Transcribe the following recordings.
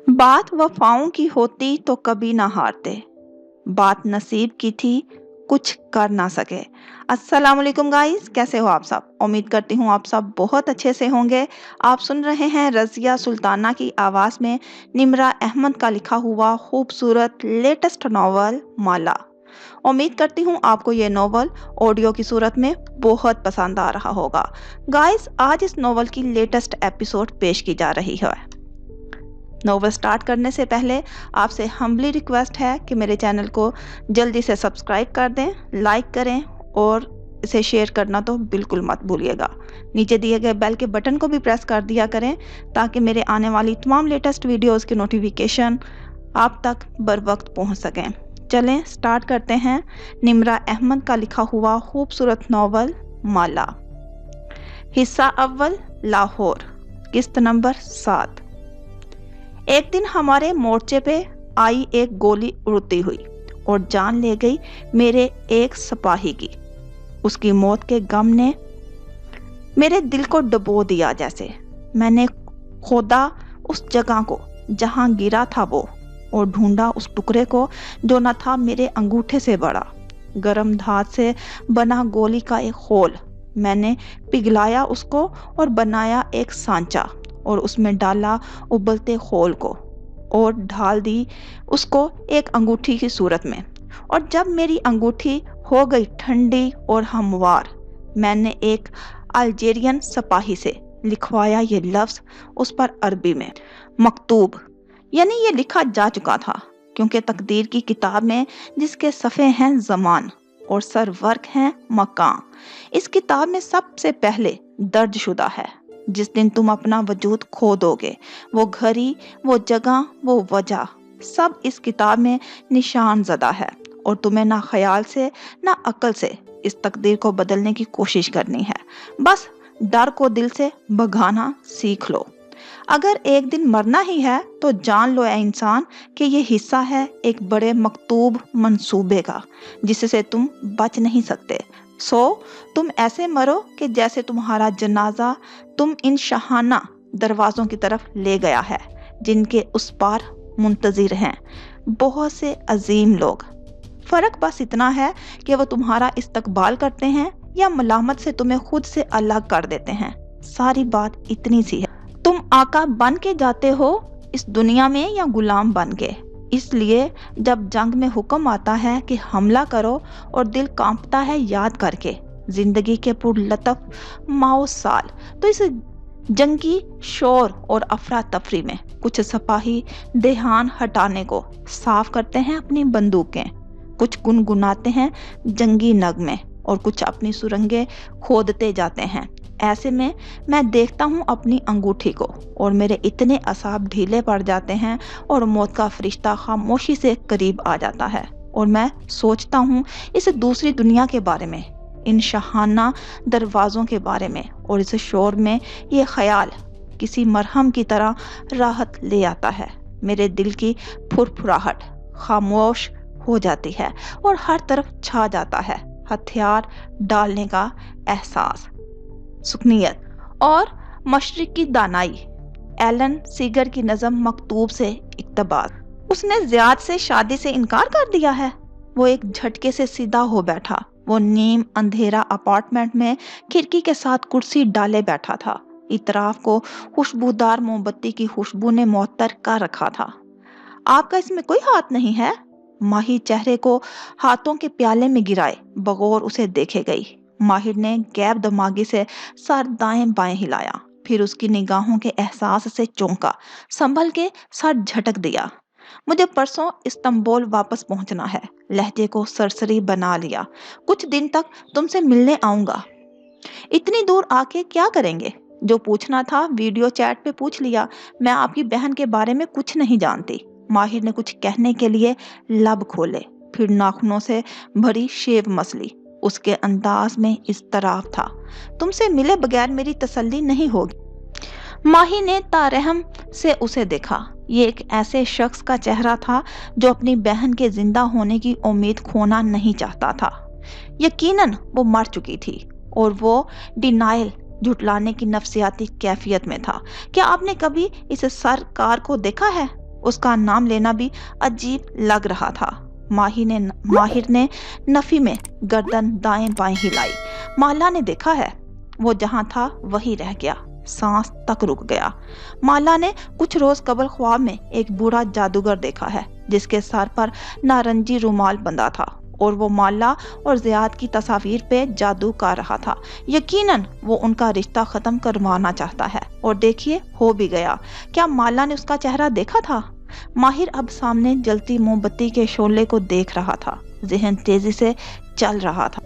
बात वफाओं की होती तो कभी ना हारते। बात नसीब की थी, कुछ कर ना सके। अस्सलाम वालेकुम गाइस, कैसे हो आप सब? उम्मीद करती हूँ आप सब बहुत अच्छे से होंगे। आप सुन रहे हैं रज़िया सुल्ताना की आवाज़ में निम्रा अहमद का लिखा हुआ खूबसूरत लेटेस्ट नॉवल माला। उम्मीद करती हूँ आपको ये नॉवल ऑडियो की सूरत में बहुत पसंद आ रहा होगा। गाइस, आज इस नॉवल की लेटेस्ट एपिसोड पेश की जा रही है। नोवेल स्टार्ट करने से पहले आपसे हम्बली रिक्वेस्ट है कि मेरे चैनल को जल्दी से सब्सक्राइब कर दें, लाइक करें और इसे शेयर करना तो बिल्कुल मत भूलिएगा। नीचे दिए गए बेल के बटन को भी प्रेस कर दिया करें ताकि मेरे आने वाली तमाम लेटेस्ट वीडियोस की नोटिफिकेशन आप तक बर वक्त पहुँच सकें। चलें स्टार्ट करते हैं निम्रा अहमद का लिखा हुआ खूबसूरत नावल माला। हिस्सा अव्वल, लाहौर, किस्त नंबर 7। एक दिन हमारे मोर्चे पे आई एक गोली उड़ती हुई और जान ले गई मेरे एक सिपाही की। उसकी मौत के गम ने मेरे दिल को डुबो दिया। जैसे मैंने खोदा उस जगह को जहां गिरा था वो, और ढूंढा उस टुकड़े को जो न था मेरे अंगूठे से बड़ा। गरम धात से बना गोली का एक खोल मैंने पिघलाया उसको और बनाया एक सांचा, और उसमें डाला उबलते खोल को और ढाल दी उसको एक अंगूठी की सूरत में। और जब मेरी अंगूठी हो गई ठंडी और हमवार, मैंने एक अल्जेरियन सिपाही से लिखवाया ये लफ्ज उस पर अरबी में, मकतूब। यानी ये लिखा जा चुका था, क्योंकि तकदीर की किताब में जिसके सफ़े हैं ज़मान और सरवर्क हैं मकां, इस किताब में सबसे पहले दर्ज शुदा है जिस दिन तुम अपना वजूद खो दोगे। वो घड़ी, वो जगह, वो वजह, सब इस किताब में निशान ज़दा है, और तुम्हें ना ख्याल से ना अक्ल से इस तकदीर को बदलने की कोशिश करनी है। बस डर को दिल से भगाना सीख लो। अगर एक दिन मरना ही है तो जान लो ऐ इंसान कि ये हिस्सा है एक बड़े मकतूब मंसूबे का, जिससे तुम बच नहीं सकते। सो तुम ऐसे मरो कि जैसे तुम्हारा जनाजा तुम इन शाहाना दरवाज़ों की तरफ ले गया है, जिनके उस पार मुंतज़िर हैं बहुत से अजीम लोग। फ़र्क बस इतना है कि वो तुम्हारा इस्तकबाल करते हैं या मलामत से तुम्हें खुद से अलग कर देते हैं। सारी बात इतनी सी है। तुम आका बन के जाते हो इस दुनिया में या गुलाम बन के। इसलिए जब जंग में हुक्म आता है कि हमला करो और दिल कांपता है याद करके जिंदगी के पुरलतफ माओ साल, तो इस जंगी शोर और अफरा तफरी में कुछ सिपाही देहान हटाने को साफ करते हैं अपनी बंदूकें, कुछ गुनगुनाते हैं जंगी नगमे और कुछ अपनी सुरंगें खोदते जाते हैं। ऐसे में मैं देखता हूँ अपनी अंगूठी को और मेरे इतने असाब ढीले पड़ जाते हैं और मौत का फरिश्ता खामोशी से करीब आ जाता है, और मैं सोचता हूँ इस दूसरी दुनिया के बारे में, इन शाहाना दरवाज़ों के बारे में, और इस शोर में ये ख्याल किसी मरहम की तरह राहत ले आता है। मेरे दिल की फुरफुराहट खामोश हो जाती है और हर तरफ छा जाता है हथियार डालने का एहसास, सुकनियत और मशरिक की दानाई। एलन सीगर की नज़म मकतूब से इक्तबास। उसने ज़ियाद से शादी से इनकार कर दिया है। वो एक झटके से सीधा हो बैठा। वो नीम अंधेरा अपार्टमेंट में खिड़की के साथ कुर्सी डाले बैठा था। इतराफ को खुशबूदार मोमबत्ती की खुशबू ने मुअत्तर कर रखा था। आपका इसमें कोई हाथ नहीं है? माही चेहरे को हाथों के प्याले में गिराए बगौर उसे देखे गई। माहिर ने गैब दिमागी से सर दाएं बाएं हिलाया, फिर उसकी निगाहों के एहसास से चौंका, संभल के सर झटक दिया। मुझे परसों इस्तांबुल वापस पहुंचना है। लहजे को सरसरी बना लिया। कुछ दिन तक तुमसे मिलने आऊंगा। इतनी दूर आके क्या करेंगे? जो पूछना था वीडियो चैट पे पूछ लिया। मैं आपकी बहन के बारे में कुछ नहीं जानती। माहिर ने कुछ कहने के लिए लब खोले, फिर नाखूनों से भरी शेव मसली। उसके अंदाज में इस्तराब था। तुमसे मिले बगैर मेरी तसल्ली नहीं होगी। माही ने तारहम से उसे देखा। ये एक ऐसे शख्स का चेहरा था जो अपनी बहन के जिंदा होने की उम्मीद खोना नहीं चाहता था। यकीनन वो मर चुकी थी और वो डिनाइल झुटलाने की नफ्सियाती कैफियत में था। क्या आपने कभी इस सरकार को देखा है? उसका नाम लेना भी अजीब लग रहा था। माहिर ने नफी में गर्दन दाएं बाएं हिलाई। माला ने देखा है। वो जहां था वही रह गया, सांस तक रुक गया। माला ने कुछ रोज कबल ख्वाब में एक बूढ़ा जादूगर देखा है जिसके सर पर नारंगी रुमाल बंधा था और वो माला और ज़ियाद की तस्वीर पे जादू कर रहा था। यकीनन वो उनका रिश्ता खत्म करवाना चाहता है और देखिए हो भी गया। क्या माला ने उसका चेहरा देखा था? माहिर अब सामने जलती मोमबत्ती के शोले को देख रहा था। ज़हन तेजी से चल रहा था।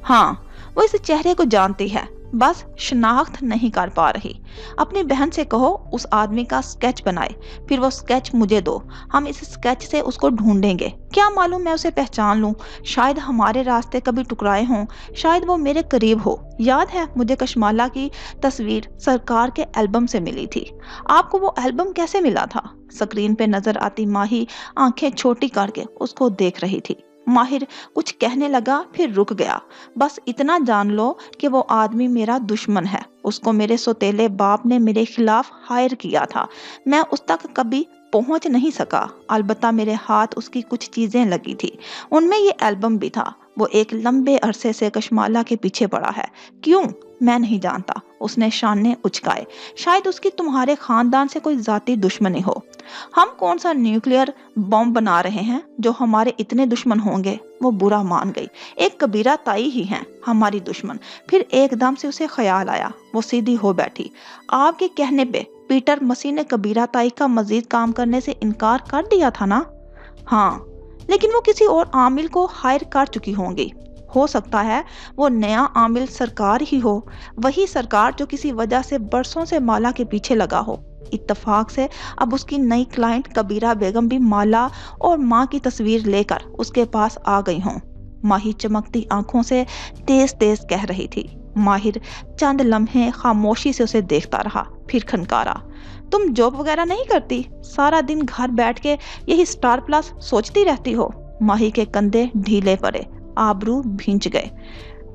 हाँ, वो इस चेहरे को जानती है, बस शनाख्त नहीं कर पा रही। अपनी बहन से कहो उस आदमी का स्केच बनाए, फिर वो स्केच मुझे दो। हम इस स्केच से उसको ढूंढेंगे। क्या मालूम मैं उसे पहचान लूं। शायद हमारे रास्ते कभी टकराए हों, शायद वो मेरे करीब हो। याद है मुझे कशमाला की तस्वीर सरकार के एल्बम से मिली थी। आपको वो एल्बम कैसे मिला था? स्क्रीन पे नजर आती माही आंखें छोटी करके उसको देख रही थी। माहिर कुछ कहने लगा, फिर रुक गया। बस इतना जान लो कि वो आदमी मेरा दुश्मन है। उसको मेरे सौतेले बाप ने मेरे खिलाफ हायर किया था। मैं उस तक कभी पहुंच नहीं सका। अलबत्ता मेरे हाथ उसकी कुछ चीजें लगी थी। उनमें ये एल्बम भी था। वो एक लंबे अरसे से कशमाला के पीछे पड़ा है। क्यों? मैं नहीं जानता। उसने शाने उचकाए। शायद उसकी तुम्हारे खानदान से कोई जाती दुश्मनी हो। हम कौन सा न्यूक्लियर बॉम्ब बना रहे हैं जो हमारे इतने दुश्मन होंगे? वो बुरा मान गई। एक कबीरा ताई ही हैं हमारी दुश्मन। फिर एकदम से उसे ख्याल आया। वो सीधी हो बैठी। आपके कहने पे पीटर मसीह ने कबीरा ताई का मजीद काम करने से इनकार कर दिया था ना? हाँ, लेकिन वो किसी और आमिल को हायर कर चुकी होंगी। हो सकता है वो नया आमिल सरकार ही हो, वही सरकार जो किसी वजह से बरसों से माला के पीछे लगा हो। इत्तेफाक से अब उसकी नई क्लाइंट कबीरा बेगम भी माला और माँ की तस्वीर लेकर उसके पास आ गई हों। माही चमकती आंखों से तेज तेज कह रही थी। माहिर चंद लम्हे खामोशी से उसे देखता रहा, फिर खनकारा। तुम जॉब वगैरह नहीं करती? सारा दिन घर बैठ के यही स्टार प्लस सोचती रहती हो? माही के कंधे ढीले पड़े, आबरू भींच गए।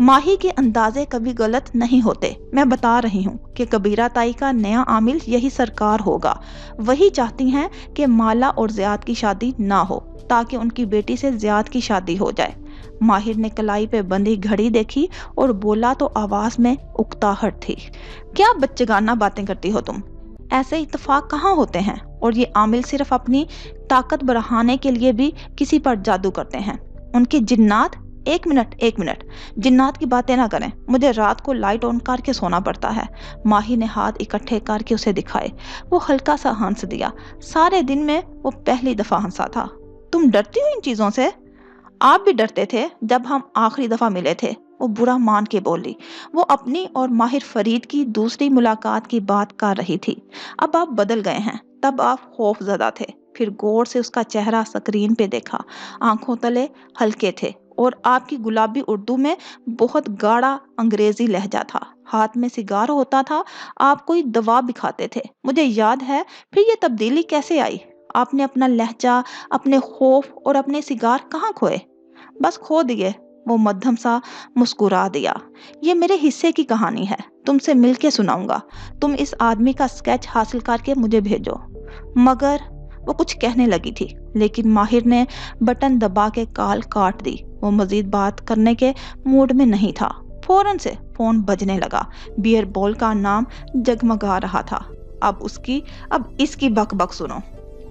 माही के अंदाजे कभी गलत नहीं होते। मैं बता रही हूँ कि कबीरा ताई का नया आमिल यही सरकार होगा। वही चाहती हैं कि माला और ज़ियाद की शादी ना हो ताकि उनकी बेटी से ज़ियाद की शादी हो जाए। माहिर ने कलाई पे बंधी घड़ी देखी और बोला तो आवाज में उकताहट थी। क्या बच्चेगाना बातें करती हो तुम? ऐसे इत्तेफाक कहाँ होते हैं? और ये आमिल सिर्फ अपनी ताकत बढ़ाने के लिए भी किसी पर जादू करते हैं। उनके जिन्नात। एक मिनट, जिन्नात की बातें ना करें। मुझे रात को लाइट ऑन करके सोना पड़ता है। माही ने हाथ इकट्ठे करके उसे दिखाए। वो हल्का सा हंस दिया। सारे दिन में वो पहली दफा हंसा था। तुम डरती हो इन चीजों से? आप भी डरते थे जब हम आखिरी दफा मिले थे। वो बुरा मान के बोली। वो अपनी और माहिर फरीद की दूसरी मुलाकात की बात कर रही थी। अब आप बदल गए हैं। तब आप खौफजदा थे। फिर गौर से उसका चेहरा स्क्रीन पे देखा। आंखों तले हल्के थे और आपकी गुलाबी उर्दू में बहुत गाढ़ा अंग्रेजी लहजा था। हाथ में सिगार होता था। आप कोई दवा भी खाते थे, मुझे याद है। फिर ये तब्दीली कैसे आई? आपने अपना लहजा, अपने खौफ और अपने सिगार कहाँ खोए? बस खो दिए। वो मध्यम सा मुस्कुरा दिया। ये मेरे हिस्से की कहानी है, तुमसे मिलके सुनाऊंगा। तुम इस आदमी का स्केच हासिल करके मुझे भेजो। मगर वो कुछ कहने लगी थी, लेकिन माहिर ने बटन दबा के कॉल काट दी। वो मजीद बात करने के मूड में नहीं था। फौरन से फोन बजने लगा। बियर बॉल का नाम जगमगा रहा था। अब इसकी बकबक सुनो।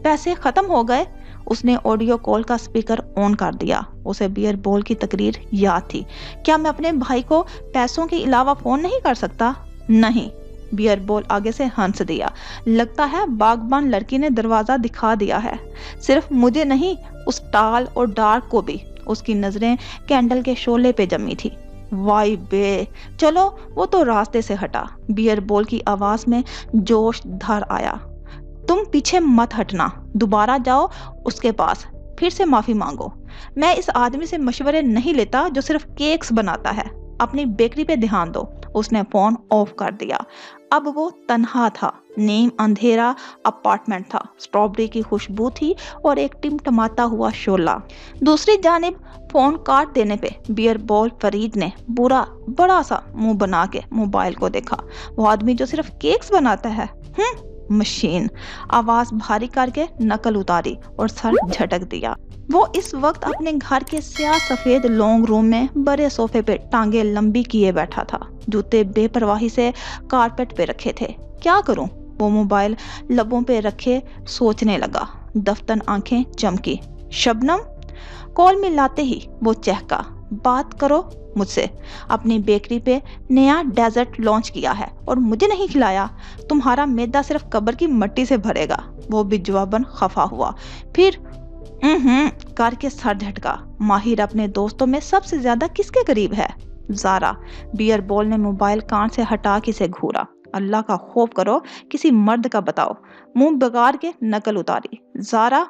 पैसे खत्म हो गए। उसने ऑडियो कॉल का स्पीकर ऑन कर दिया। उसे बियर बॉल की तकरीर याद थी। क्या मैं अपने भाई को पैसों के अलावा फोन नहीं कर सकता? नहीं। बियर बॉल आगे से हंस दिया। लगता है बागबान लड़की ने दरवाजा दिखा दिया है। सिर्फ मुझे नहीं, उस टाल और डार्क को भी। उसकी नजरें कैंडल के शोले पे जमी थी। वाई बे, चलो वो तो रास्ते से हटा। बियर बॉल की आवाज में जोश धर आया। तुम पीछे मत हटना। दोबारा जाओ उसके पास, फिर से माफी मांगो। मैं इस आदमी से मशवरे नहीं लेता जो सिर्फ केक्स बनाता है। अपनी बेकरी पे ध्यान दो। उसने फोन ऑफ कर दिया। अब वो तन्हा था। नीम अंधेरा अपार्टमेंट था। स्ट्रॉबेरी की खुशबू थी और एक टिमटमाता हुआ शोला। दूसरी जानिब फोन काट देने पे बियर बॉल फरीद ने बड़ा सा मुंह बना के मोबाइल को देखा। वो आदमी जो सिर्फ केक्स बनाता है। मशीन। आवाज भारी करके नकल उतारी और सर झटक दिया। वो इस वक्त अपने घर के स्याह सफेद लॉन्ग रूम में बड़े सोफे पे टांगे लंबी किए बैठा था। जूते बेपरवाही से कारपेट पे रखे थे। क्या करूं? वो मोबाइल लबों पे रखे सोचने लगा। दफ्तन आंखें चमकी। शबनम? कॉल मिलाते ही वो चहका। बात करो मुझसे। अपनी बेकरी पे नया डेजर्ट लॉन्च किया है और मुझे नहीं खिलाया। तुम्हारा मैदा सिर्फ कब्र की मट्टी से भरेगा। वो भी जवाबन खफा हुआ। फिर करके सर झटका। माहिर अपने दोस्तों में सबसे ज्यादा किसके करीब है? ज़ारा। बियर बॉल ने मोबाइल कान से हटा के से घूरा। अल्लाह का खौफ करो, किसी मर्द का बताओ। मुंह बिगाड़ के नकल उतारी। ज़ारा?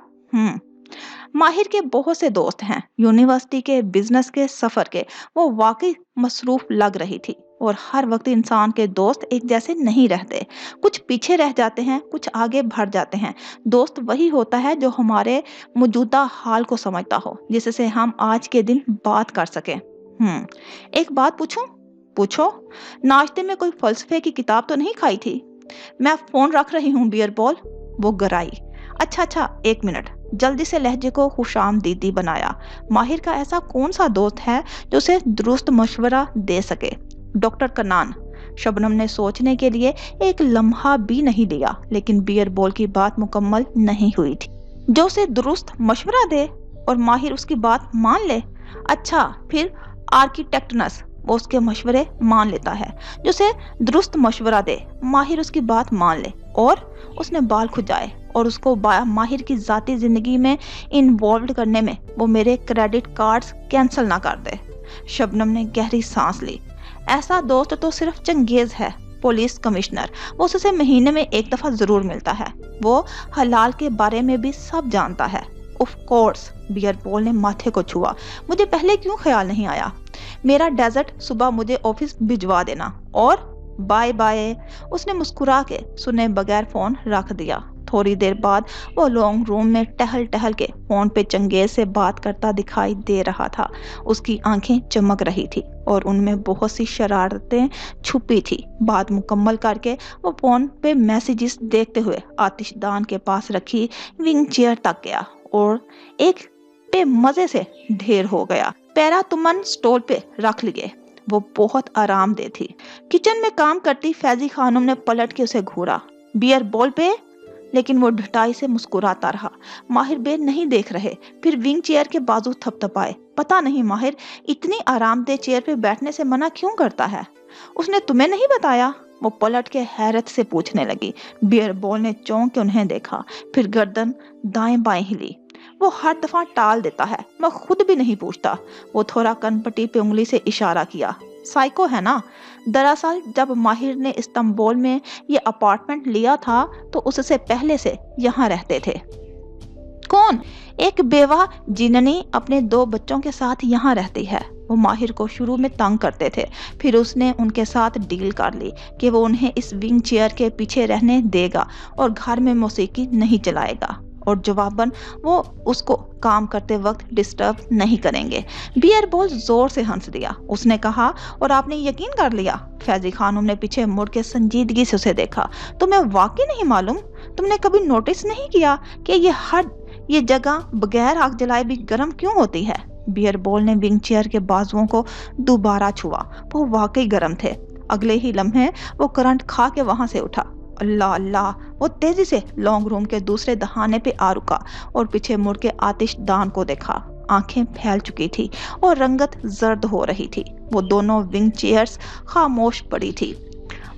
माहिर के बहुत से दोस्त हैं, यूनिवर्सिटी के, बिजनेस के, सफर के। वो वाकई मसरूफ लग रही थी। और हर वक्त इंसान के दोस्त एक जैसे नहीं रहते। कुछ पीछे रह जाते हैं, कुछ आगे बढ़ जाते हैं। दोस्त वही होता है जो हमारे मौजूदा हाल को समझता हो, जिससे हम आज के दिन बात कर सकें। एक बात पूछूं? पूछो। नाश्ते में कोई फलसफे की किताब तो नहीं खाई थी? मैं फोन रख रही हूँ बियर बॉल। वो गराई। अच्छा, एक मिनट। जल्दी से लहजे को खुशामदीदी बनाया। माहिर का ऐसा कौन सा दोस्त है जो उसे दुरुस्त मशवरा दे सके? डॉक्टर कनान। शबनम ने सोचने के लिए एक लम्हा भी नहीं लिया, लेकिन बियर बॉल की बात मुकम्मल नहीं हुई थी। जो उसे दुरुस्त मशवरा दे और माहिर उसकी बात मान ले? अच्छा, फिर आर्किटेक्टनस। वो उसके मशवरे मान लेता है। जो उसे दुरुस्त मशवरा दे, माहिर उसकी बात मान ले और उसने बाल खुजाए और उसको माहिर की जाती जिंदगी में इन्वॉल्व करने में वो मेरे क्रेडिट कार्ड्स कैंसिल ना कर दे। शबनम ने गहरी सांस ली। ऐसा दोस्त तो सिर्फ चंगेज है, पुलिस कमिश्नर। वो उससे महीने में एक दफा जरूर मिलता है। वो हलाल के बारे में भी सब जानता है। Of course. बियर बॉल ने माथे को छुआ। मुझे पहले क्यों ख्याल नहीं आया? मेरा डेजर्ट सुबह मुझे ऑफिस भिजवा देना और बाय बाय। उसने मुस्कुरा के सुने बगैर फोन रख दिया। थोड़ी देर बाद वो लॉन्ग रूम में टहल टहल के फोन पे चंगेज से बात करता दिखाई दे रहा था। उसकी आंखें चमक रही थी और उनमें बहुत सी शरारतें छुपी थी। बात मुकम्मल करके वो फोन पे मैसेजेस देखते हुए आतिशदान के पास रखी विंग चेयर तक गया और एक पे मजे से ढेर हो गया। पैरा तुमन स्टोल पे रख लिए। वो बहुत आरामदेह थी। किचन में काम करती फैजी खानम ने पलट के उसे घूरा। बियर बॉल पे? लेकिन वो ढटाई से मुस्कुराता रहा। माहिर बे नहीं देख रहे। फिर विंग चेयर के बाजू थपथपाए। पता नहीं माहिर इतनी आरामदेह चेयर पे बैठने से मना क्यों करता है? उसने तुम्हें नहीं बताया? वो पलट के हैरत से पूछने लगी। बियर बॉल ने चौंक के उन्हें देखा, फिर गर्दन दाएं बाएं हिली। वो हर दफा टाल देता है, मैं खुद भी नहीं पूछता। वो थोड़ा कनपट्टी पे उंगली से इशारा किया। साइको है ना? दरअसल जब माहिर ने इस्तांबुल में ये अपार्टमेंट लिया था तो उससे पहले से यहाँ रहते थे। कौन? एक बेवा जिननी अपने 2 बच्चों के साथ यहाँ रहती है। वो माहिर को शुरू में तंग करते थे, फिर उसने उनके साथ डील कर ली कि वो उन्हें इस विंग चेयर के पीछे रहने देगा और घर में मौसीकी नहीं चलाएगा और जवाबन वो उसको काम करते वक्त डिस्टर्ब नहीं करेंगे। बियर बॉल जोर से हंस दिया। उसने कहा, और आपने यकीन कर लिया? फैजी खानम ने पीछे मुड़ के संजीदगी से उसे देखा। तुम्हें वाकई नहीं मालूम? तुमने कभी नोटिस नहीं किया कि ये जगह बगैर आग जलाए भी गर्म क्यों होती है? बियर बॉल ने विंग चेयर के बाजुओं को दोबारा छुआ। वो वाकई गर्म थे। अगले ही लम्हे वो करंट खा के वहां से उठा। अल्लाह अल्लाह। वो तेजी से लॉन्ग रूम के दूसरे दहाने पे आ रुका और पीछे मुड़ के आतिशदान को देखा। आंखें फैल चुकी थी और रंगत जर्द हो रही थी। वो दोनों विंग चेयर्स खामोश पड़ी थी।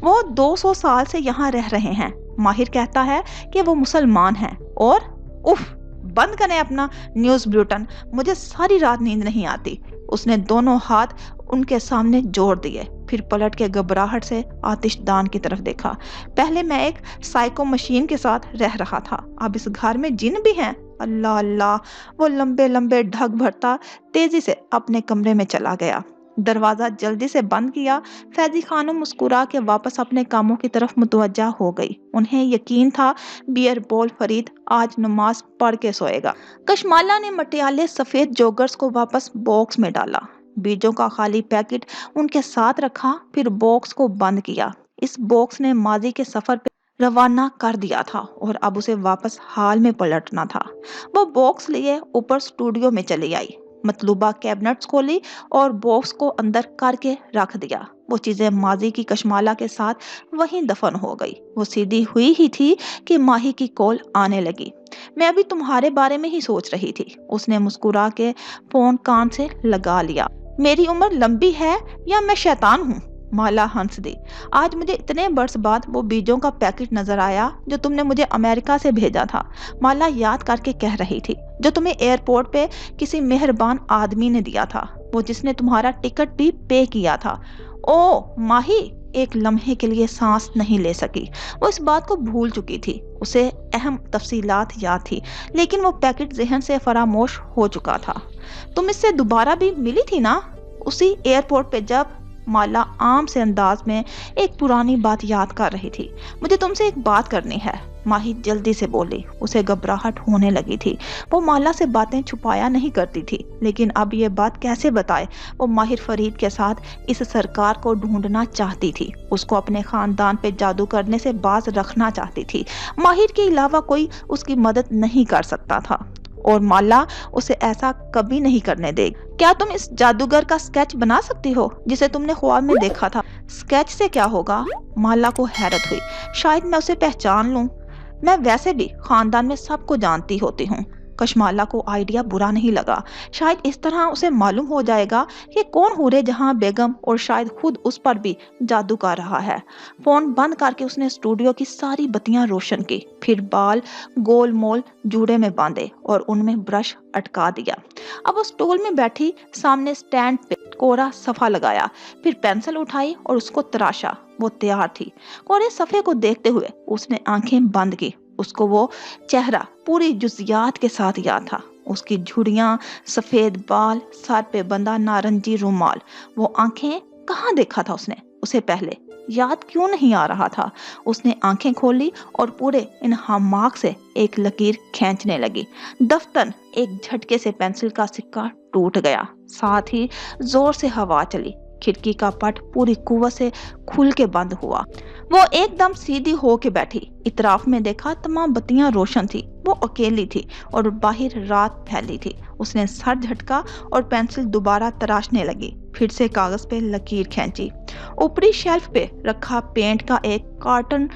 वो 200 साल से यहाँ रह रहे हैं। माहिर कहता है कि वो मुसलमान हैं और उफ, बंद करें अपना न्यूज़ बुलेटिन, मुझे सारी रात नींद नहीं आती। उसने दोनों हाथ उनके सामने जोड़ दिए, फिर पलट के घबराहट से आतिशदान की तरफ देखा। पहले मैं एक साइको मशीन के साथ रह रहा था, अब इस घर में जिन भी हैं। अल्लाह अल्लाह। वो लंबे लंबे ढग भरता तेजी से अपने कमरे में चला गया। दरवाजा जल्दी से बंद किया। फैजी खानम मुस्कुरा के वापस अपने कामों की तरफ मुतवज्जा हो गई। उन्हें यकीन था बियर बॉल फरीद आज नमाज पढ़ के सोएगा। कशमाला ने मटियाले सफेद जोगर्स को वापस बॉक्स में डाला, बीजों का खाली पैकेट उनके साथ रखा, फिर बॉक्स को बंद किया। इस बॉक्स ने माजी के सफर पे रवाना कर दिया था और अब उसे वापस हाल में पलटना था। वो बॉक्स लिए ऊपर स्टूडियो में चली आई, मतलूबा कैबिनेट्स खोली और बॉक्स को अंदर करके रख दिया। वो चीजें माजी की कशमाला के साथ वहीं दफन हो गई। वो सीधी हुई ही थी कि माही की कॉल आने लगी। मैं अभी तुम्हारे बारे में ही सोच रही थी, उसने मुस्कुरा के फोन कान से लगा लिया। मेरी उम्र लंबी है या मैं शैतान हूँ? माला हंस दी। आज मुझे इतने बरस बाद वो बीजों का पैकेट नजर आया जो तुमने मुझे अमेरिका से भेजा था। माला याद करके कह रही थी, जो तुम्हें एयरपोर्ट पे किसी मेहरबान आदमी ने दिया था, वो जिसने तुम्हारा टिकट भी पे किया था। ओ माही एक लम्हे के लिए सांस नहीं ले सकी। वो इस बात को भूल चुकी थी। उसे अहम तफसीलात याद थी, लेकिन वो पैकेट जहन से फरामोश हो चुका था। तुम इससे दोबारा भी मिली थी ना, उसी एयरपोर्ट पे जब? माला आम से अंदाज में एक पुरानी बात याद कर रही थी। मुझे तुमसे एक बात करनी है, माही जल्दी से बोली। उसे घबराहट होने लगी थी। वो माला से बातें छुपाया नहीं करती थी, लेकिन अब ये बात कैसे बताए? वो माहिर फरीद के साथ इस सरकार को ढूंढना चाहती थी, उसको अपने खानदान पे जादू करने से बाज रखना चाहती थी। माहिर के अलावा कोई उसकी मदद नहीं कर सकता था और माला उसे ऐसा कभी नहीं करने देगी। क्या तुम इस जादूगर का स्केच बना सकती हो जिसे तुमने ख्वाब में देखा था? स्केच से क्या होगा? माला को हैरत हुई। शायद मैं उसे पहचान लूं। मैं वैसे भी खानदान में सबको जानती होती हूँ। कशमाला को आइडिया बुरा नहीं लगा। शायद इस तरह उसे मालूम हो जाएगा कि कौन हूरे जहां बेगम और शायद खुद उस पर भी जादू कर रहा है। फोन बंद करके उसने स्टूडियो की सारी बत्तियां रोशन की, फिर बाल गोल मोल जूड़े में बांधे और उनमें ब्रश अटका दिया। अब वो स्टूल में बैठी सामने स्टैंड पे कोरा सफा लगाया, फिर पेंसिल उठाई और उसको तराशा। वो तैयार थी। कोरे सफे को देखते हुए उसने आंखें बंद की। उसको वो चेहरा पूरी जुजियात के साथ याद था। उसकी झुर्रियां, सफेद बाल, सर पे बंधा नारंगी रुमाल। वो आंखें कहाँ देखा था उसने उसे पहले? याद क्यों नहीं आ रहा था? उसने आंखें खोली और पूरे इन हमाक से एक लकीर खींचने लगी। दफ्तन एक झटके से पेंसिल का सिक्का टूट गया, साथ ही जोर से हवा चली। खिड़की का पट पूरी कुव्वत से खुल के बंद हुआ। वो एकदम सीधी हो के बैठी। इतराफ में देखा तमाम बत्तियां रोशन थी। वो अकेली थी और बाहर रात फैली थी। उसने सर झटका और पेंसिल दोबारा तराशने लगी। फिर से कागज पे लकीर खींची। ऊपरी शेल्फ पे रखा पेंट का एक कार्टन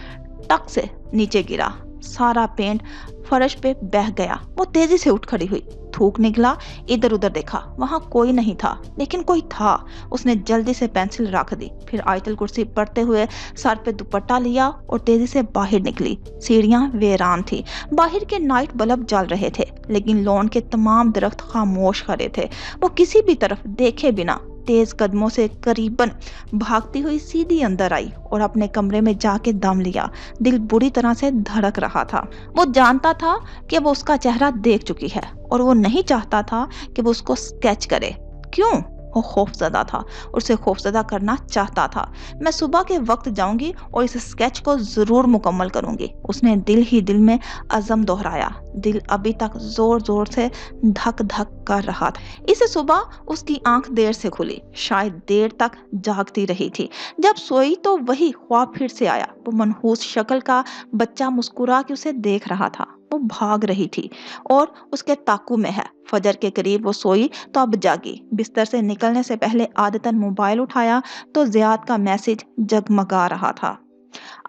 टक से नीचे गिरा। सारा पेंट फर्श पे बह गया। वो तेजी से उठ खड़ी हुई, थूक निकला, इधर उधर देखा। वहां कोई नहीं था, लेकिन कोई था। उसने जल्दी से पेंसिल रख दी, फिर आयतल कुर्सी पढ़ते हुए सर पे दुपट्टा लिया और तेजी से बाहर निकली। सीढ़ियां वीरान थी। बाहर के नाइट बल्ब जल रहे थे, लेकिन लॉन के तमाम दरख्त खामोश खड़े थे। वो किसी भी तरफ देखे बिना तेज कदमों से करीबन भागती हुई सीधी अंदर आई और अपने कमरे में जाके दम लिया। दिल बुरी तरह से धड़क रहा था। वो जानता था कि वो उसका चेहरा देख चुकी है और वो नहीं चाहता था कि वो उसको स्केच करे। क्यों? वो खौफजदा था और उसे खौफजदा करना चाहता था। मैं सुबह के वक्त जाऊंगी और इस स्केच को जरूर मुकम्मल करूंगी, उसने दिल ही दिल में अज़म दोहराया। दिल अभी तक जोर जोर से धक धक कर रहा था। इस सुबह उसकी आंख देर से खुली, शायद देर तक जागती रही थी। जब सोई तो वही ख्वाब फिर से आया। वो मनहूस शक्ल का बच्चा मुस्कुरा के उसे देख रहा था। वो भाग रही थी और उसके ताकू में है। फजर के करीब वो सोई तो अब जागी। बिस्तर से निकलने से पहले आदतन मोबाइल उठाया तो जियाद का मैसेज जगमगा रहा था।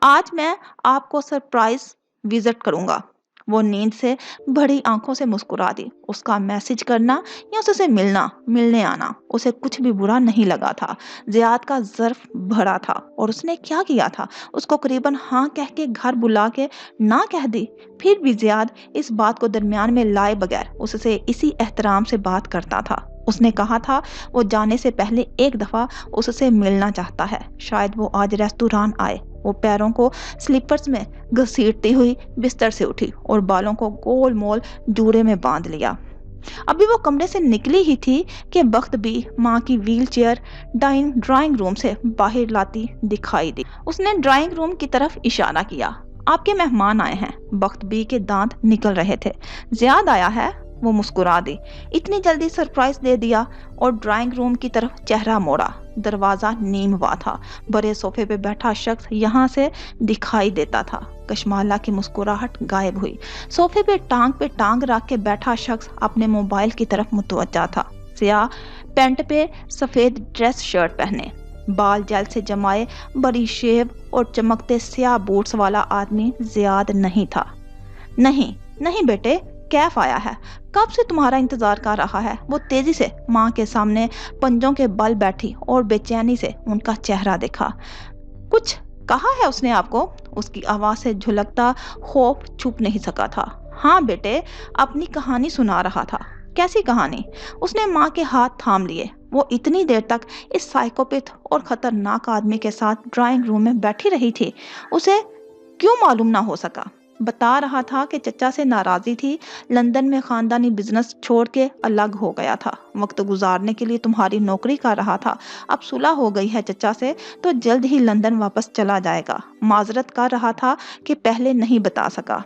आज मैं आपको सरप्राइज विजिट करूंगा। वो नींद से बड़ी आंखों से मुस्कुरा दी। उसका मैसेज करना या उससे मिलने आना उसे कुछ भी बुरा नहीं लगा था। जियाद का ज़र्फ भरा था और उसने क्या किया था? उसको करीबन हाँ कह के घर बुला के ना कह दी। फिर भी जियाद इस बात को दरमियान में लाए बगैर उससे इसी एहतराम से बात करता था। उसने कहा था वो जाने से पहले एक दफा उससे मिलना चाहता है। शायद वो आज रेस्तोरां आए। वो पैरों को स्लीपर्स में घसीटती हुई बिस्तर से उठी और बालों को गोल मोल जूड़े में बांध लिया। अभी वो कमरे से निकली ही थी कि बख्त भी माँ की व्हील चेयर ड्राइंग रूम से बाहर लाती दिखाई दी। उसने ड्राइंग रूम की तरफ इशारा किया। आपके मेहमान आए हैं। बख्त बी के दांत निकल रहे थे। जियाद आया है? वो मुस्कुरा दी। इतनी जल्दी सरप्राइज दे दिया? और ड्राइंग रूम की तरफ चेहरा मोड़ा। दरवाजा नीम हुआ था। बड़े सोफे पे बैठा शख्स यहाँ से दिखाई देता था। कशमाला की मुस्कुराहट गायब हुई। सोफे पे टांग रख के बैठा शख्स अपने मोबाइल की तरफ मुतवज्जा था। स्याह पैंट पे सफेद ड्रेस शर्ट पहने, बाल जेल से जमाए, बड़ी शेव और चमकते स्याह बूट्स वाला आदमी जियाद नहीं था। नहीं नहीं बेटे, कैफ आया है, कब से तुम्हारा इंतजार कर रहा है। वो तेजी से माँ के सामने पंजों के बल बैठी और बेचैनी से उनका चेहरा देखा। कुछ कहा है उसने आपको? उसकी आवाज से झुलकता खौफ छुप नहीं सका था। हाँ बेटे, अपनी कहानी सुना रहा था। कैसी कहानी? उसने माँ के हाथ थाम लिए। वो इतनी देर तक इस साइकोपैथ और खतरनाक आदमी के साथ ड्राइंग रूम में बैठी रही थी, उसे क्यों मालूम ना हो सका? बता रहा था कि चचा से नाराजी थी, लंदन में खानदानी बिजनेस छोड़ के अलग हो गया था, वक्त गुजारने के लिए तुम्हारी नौकरी कर रहा था। अब सुलह हो गई है चचा से तो जल्द ही लंदन वापस चला जाएगा। माजरत कर रहा था कि पहले नहीं बता सका।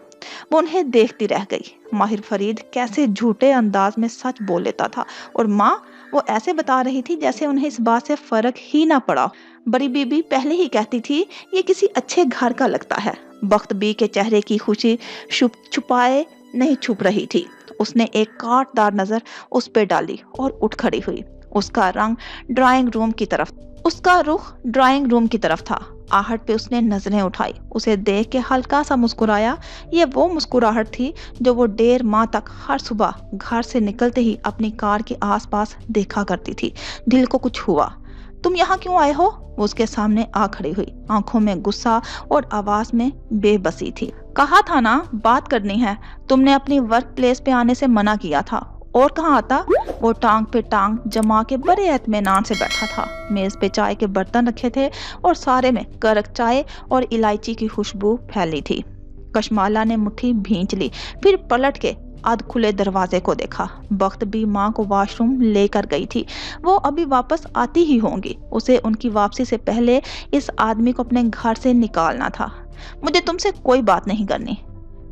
वो उन्हें देखती रह गई। माहिर फरीद कैसे झूठे अंदाज में सच बोल लेता था, और माँ वो ऐसे बता रही थी जैसे उन्हें इस बात से फर्क ही ना पड़ा। बड़ी बीबी पहले ही कहती थी ये किसी अच्छे घर का लगता है। बख्त बी के चेहरे की खुशी छुपाए नहीं छुप रही थी। उसने एक कांटदार नजर उस पे डाली और उठ खड़ी हुई। उसका रुख ड्राइंग रूम की तरफ था। आहट पे उसने नजरें उठाई। उसे देख के हल्का सा मुस्कुराया। ये वो मुस्कुराहट थी जो वो 1.5 माह तक हर सुबह घर से निकलते ही अपनी कार के आसपास देखा करती थी। दिल को कुछ हुआ। तुम यहाँ क्यों आए हो? वो उसके सामने आ खड़ी हुई, आंखों में गुस्सा और आवाज में बेबसी थी। कहा था ना बात करनी है। तुमने अपनी वर्क प्लेस पे आने से मना किया था। और कहाँ आता? वो टांग पे टांग जमा के बड़े इत्मीनान से बैठा था। मेज पे चाय के बर्तन रखे थे और सारे में कड़क चाय और इलायची की खुशबू फैली थी। कशमाला ने मुट्ठी भींच ली, फिर पलट के अध खुले दरवाजे को देखा। बख्त भी माँ को वॉशरूम लेकर गई थी। वो अभी वापस आती ही होंगी। उसे उनकी वापसी से पहले इस आदमी को अपने घर से निकालना था। मुझे तुमसे कोई बात नहीं करनी।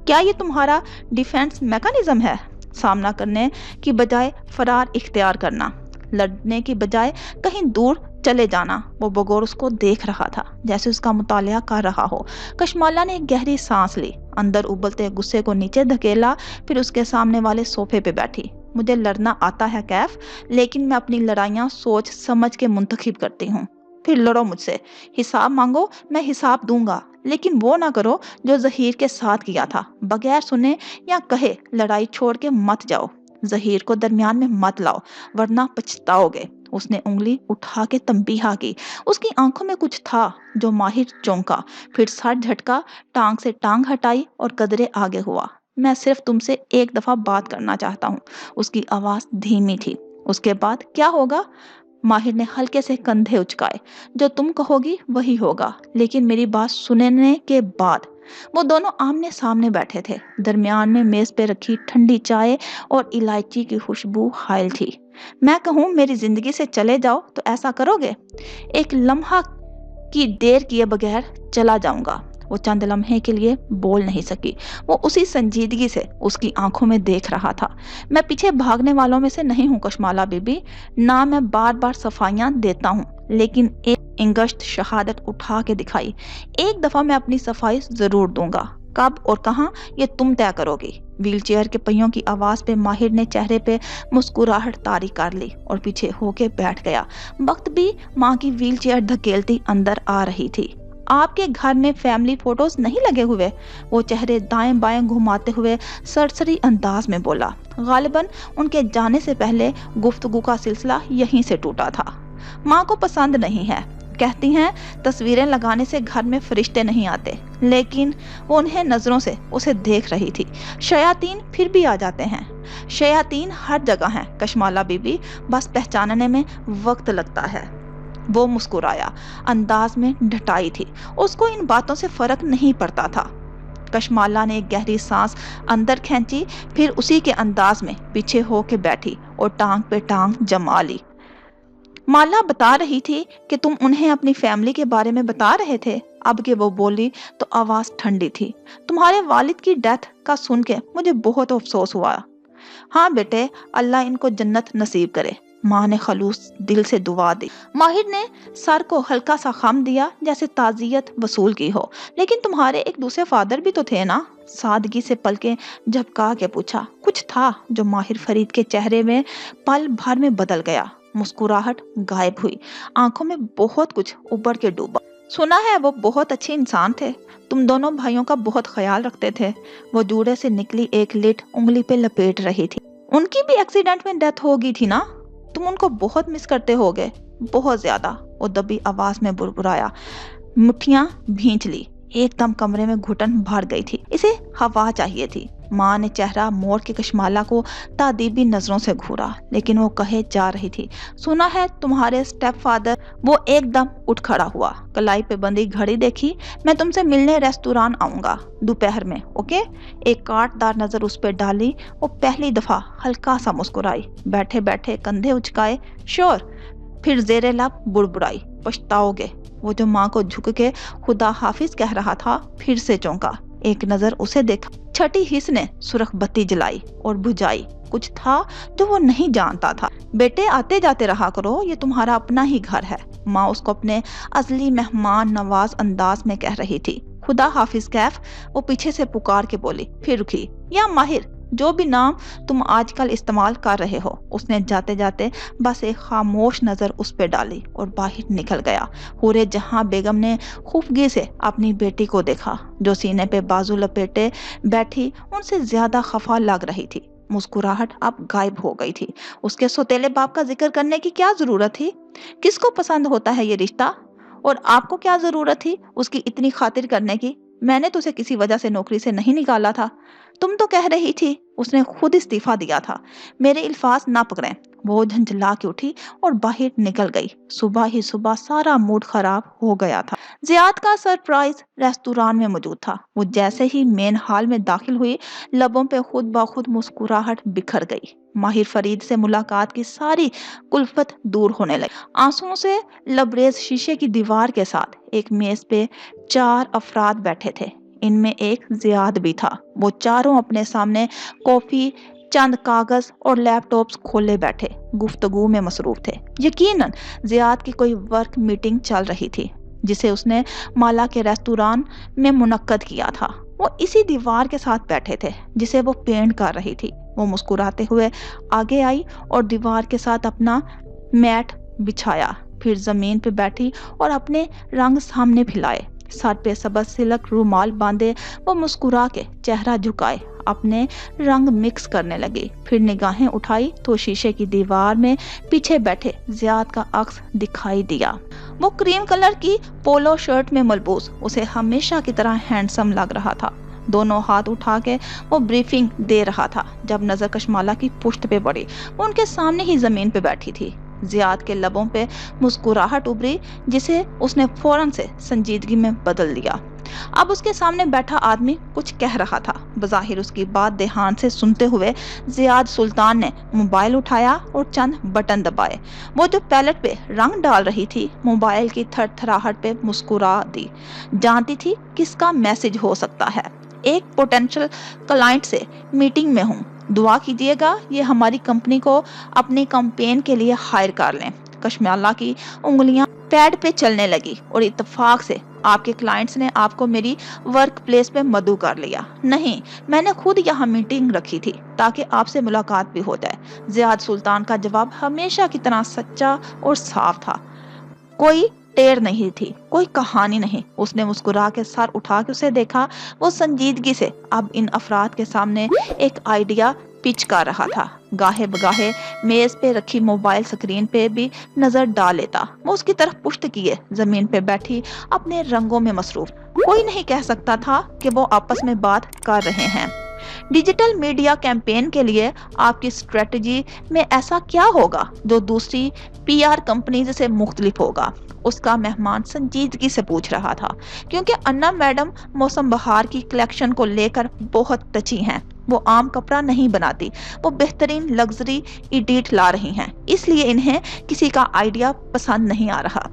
क्या ये तुम्हारा डिफेंस मैकेनिज्म है? सामना करने की बजाय फरार इख्तियार करना, लड़ने की बजाय कहीं दूर चले जाना। वो बगौर उसको देख रहा था, जैसे उसका मुतालिया कर रहा हो। कशमाला ने एक गहरी सांस ली, अंदर उबलते गुस्से को नीचे धकेला, फिर उसके सामने वाले सोफे पे बैठी। मुझे लड़ना आता है कैफ, लेकिन मैं अपनी लड़ाइयाँ सोच समझ के मुंतखब करती हूँ। फिर लड़ो मुझसे, हिसाब मांगो, मैं हिसाब दूंगा, लेकिन वो ना करो जो जहीर के साथ किया था। बगैर सुने या कहे लड़ाई छोड़ के मत जाओ। जहीर को दरमियान में मत लाओ, वरना पछताओगे। उसने उंगली उठा के तंबीहा की। उसकी आंखों में कुछ था जो माहिर चौंका, फिर सर झटका, टांग से टांग हटाई और कदरे आगे हुआ। मैं सिर्फ तुमसे एक दफा बात करना चाहता हूँ। उसकी आवाज धीमी थी। उसके बाद क्या होगा? माहिर ने हल्के से कंधे उचकाए। जो तुम कहोगी वही होगा, लेकिन मेरी बात सुनने के बाद। वो दोनों आमने सामने बैठे थे। दरमियान में मेज पे रखी ठंडी चाय और इलायची की खुशबू हायल थी। मैं कहूँ मेरी जिंदगी से चले जाओ तो ऐसा करोगे? एक लम्हा की देर किए बगैर चला जाऊंगा। वो चंद लम्हे के लिए बोल नहीं सकी। वो उसी संजीदगी से उसकी आंखों में देख रहा था। मैं पीछे भागने वालों में से नहीं हूँ कशमाला बीबी, ना मैं बार बार सफाइयाँ देता हूँ, लेकिन एक इंगश्त शहादत उठा के दिखाई। एक दफा मैं अपनी सफाई जरूर दूंगा। कब और कहाँ ये तुम तय करोगी। व्हीलचेयर के पहियों की आवाज पे माहिर ने चेहरे पे मुस्कुराहट तारी कर ली और पीछे होके बैठ गया। वक्त भी माँ की व्हीलचेयर धकेलती अंदर आ रही थी। आपके घर में फैमिली फोटोज नहीं लगे हुए? वो चेहरे दाएं बाएं घुमाते हुए सरसरी अंदाज में बोला। गालिबन उनके जाने से पहले गुफ्तगू का सिलसिला यहीं से टूटा था। माँ को पसंद नहीं है, कहती हैं तस्वीरें लगाने से घर में फरिश्ते नहीं आते, लेकिन वो उन्हें नजरों से उसे देख रही थी। शयातीन फिर भी आ जाते हैं। शयातीन हर जगह हैं कशमाला बीबी, बस पहचानने में वक्त लगता है। वो मुस्कुराया, अंदाज में ढटाई थी। उसको इन बातों से फर्क नहीं पड़ता था। कशमाला ने एक गहरी सांस अंदर खींची, फिर उसी के अंदाज में पीछे होके बैठी और टांग पे टांग जमा ली। माला बता रही थी कि तुम उन्हें अपनी फैमिली के बारे में बता रहे थे। अब के वो बोली तो आवाज ठंडी थी। तुम्हारे वालिद की डेथ का सुन के मुझे बहुत अफसोस हुआ। हाँ बेटे, अल्लाह इनको जन्नत नसीब करे, माँ ने खलूस दिल से दुआ दी। माहिर ने सर को हल्का सा खम दिया, जैसे ताजियत वसूल की हो। लेकिन तुम्हारे एक दूसरे फादर भी तो थे ना? सादगी से पलकें झपका के पूछा। कुछ था जो माहिर फरीद के चेहरे में पल भर में बदल गया। मुस्कुराहट गायब हुई, आंखों में बहुत कुछ उबर के डूबा। सुना है वो बहुत अच्छे इंसान थे, तुम दोनों भाइयों का बहुत ख्याल रखते थे। वो जूड़े से निकली एक लिट उंगली पे लपेट रही थी। उनकी भी एक्सीडेंट में डेथ हो गई थी ना? तुम उनको बहुत मिस करते होगे, बहुत ज्यादा। वो दबी आवाज में बुड़बुड़ाया। मुट्ठियां भींच ली, एकदम कमरे में घुटन भर गई थी। इसे हवा चाहिए थी। माँ ने चेहरा मोड़ के कशमाला को तादीबी नजरों से घूरा, लेकिन वो कहे जा रही थी। सुना है तुम्हारे स्टेप फादर। वो एकदम उठ खड़ा हुआ, कलाई पे बंधी घड़ी देखी। मैं तुमसे मिलने रेस्टोरेंट आऊंगा दोपहर में, ओके? एक काटदार नजर उस पर डाली। वो पहली दफा हल्का सा मुस्कुराई, बैठे बैठे कंधे उचकाए। श्योर। फिर जेरे लब बुड़बुड़ाई, पछताओगे। वो जो माँ को झुक के खुदा हाफिज कह रहा था, फिर से चौंका। एक नजर उसे देखा। छठी हिस्स ने सुरख बत्ती जलाई और बुझाई। कुछ था जो वो नहीं जानता था। बेटे, आते जाते रहा करो, ये तुम्हारा अपना ही घर है। माँ उसको अपने असली मेहमान नवाज अंदाज में कह रही थी। खुदा हाफिज कैफ, वो पीछे से पुकार के बोली, फिर रुकी। या माहिर, जो भी नाम तुम आजकल इस्तेमाल कर रहे हो। उसने जाते जाते बस एक खामोश नजर उस पे डाली और बाहर निकल गया। हुरे जहां बेगम ने खुफगी से अपनी बेटी को देखा, जो सीने पे बाजू लपेटे बैठी उनसे ज्यादा खफा लग रही थी। मुस्कुराहट अब गायब हो गई थी। उसके सौतेले बाप का जिक्र करने की क्या जरूरत थी? किसको पसंद होता है ये रिश्ता? और आपको क्या जरूरत थी उसकी इतनी खातिर करने की? मैंने तो उसे किसी वजह से नौकरी से नहीं निकाला था। तुम तो कह रही थी उसने खुद इस्तीफा दिया था। मेरे अल्फाज ना पकड़ें। वो झंझला के उठी और बाहर निकल गई। सुबह ही सुबह सारा मूड खराब हो गया था। जियाद का सरप्राइज रेस्टोरेंट में मौजूद था। वो जैसे ही मेन हॉल में दाखिल हुई, लबों पे खुद ब खुद मुस्कुराहट बिखर गई। माहिर फरीद से मुलाकात की सारी कुल्फत दूर होने लगी। आंसुओं से लबरेज शीशे की दीवार के साथ एक मेज पे 4 अफराद बैठे थे। इनमें एक जियाद भी था। वो चारों अपने सामने कॉफी, चंद कागज और लैपटॉप्स खोले बैठे गुफ्तगू में मसरूफ थे। यकीनन जियाद की कोई वर्क मीटिंग चल रही थी, जिसे उसने माला के रेस्टोरेंट में मुनक्कद किया था। वो इसी दीवार के साथ बैठे थे जिसे वो पेंट कर रही थी। वो मुस्कुराते हुए आगे आई और दीवार के साथ अपना मैट बिछाया, फिर जमीन पे बैठी और अपने रंग सामने फैलाए। सर पे सबज सिल्क रुमाल बांधे वो मुस्कुरा के चेहरा झुकाए अपने रंग मिक्स करने लगी। फिर निगाहें उठाई तो शीशे की दीवार में पीछे बैठे जियाद का अक्स दिखाई दिया। वो क्रीम कलर की पोलो शर्ट में मलबूस उसे हमेशा की तरह हैंडसम लग रहा था। दोनों हाथ उठा के वो ब्रीफिंग दे रहा था जब नजर कशमाला की पुश्त पे पड़ी। वो उनके सामने ही जमीन पे बैठी थी। जियाद के लबों पे मुस्कुराहट उभरी, जिसे उसने फौरन से संजीदगी में बदल दिया। अब उसके सामने बैठा आदमी कुछ कह रहा था। बज़ाहिर उसकी बात ध्यान से सुनते हुए जियाद सुल्तान ने मोबाइल उठाया और चंद बटन दबाए। वो जो पैलेट पे रंग डाल रही थी, मोबाइल की थरथराहट पे मुस्कुरा दी। जानती थी किसका मैसेज हो सकता है। एक पोटेंशियल क्लाइंट से मीटिंग में हूँ, दुआ कीजिएगा ये हमारी कंपनी को अपनी कैंपेन के लिए हायर कर लें। कशमाला की उंगलियां पैड पे चलने लगी और इत्तेफाक से आपके क्लाइंट्स ने आपको मेरी वर्क प्लेस पे मदऊ कर लिया। नहीं, मैंने खुद यहाँ मीटिंग रखी थी ताकि आपसे मुलाकात भी हो जाए। जियाद सुल्तान का जवाब हमेशा की तरह सच्चा और साफ था। कोई टेर नहीं थी, कोई कहानी नहीं। उसने मुस्कुरा के सर उठा के उसे देखा। वो संजीदगी से अब इन अफराद के सामने एक आइडिया पिच कर रहा था। गाहे बगाहे मेज पे रखी मोबाइल स्क्रीन पे भी नजर डाल लेता। वो उसकी तरफ पुश्त किए जमीन पे बैठी अपने रंगों में मसरूफ। कोई नहीं कह सकता था कि वो आपस में बात कर रहे हैं। डिजिटल मीडिया कैंपेन के लिए आपकी स्ट्रेटजी में ऐसा क्या होगा जो दूसरी पीआर कंपनीज से मुख्तलिफ होगा? उसका मेहमान संजीदगी से पूछ रहा था, क्योंकि अन्ना मैडम मौसम बहार की कलेक्शन को लेकर बहुत टची हैं। वो आम कपड़ा नहीं बनाती, वो बेहतरीन लग्जरी एडिट ला रही हैं, इसलिए इन्हें किसी का आइडिया पसंद नहीं आ रहा।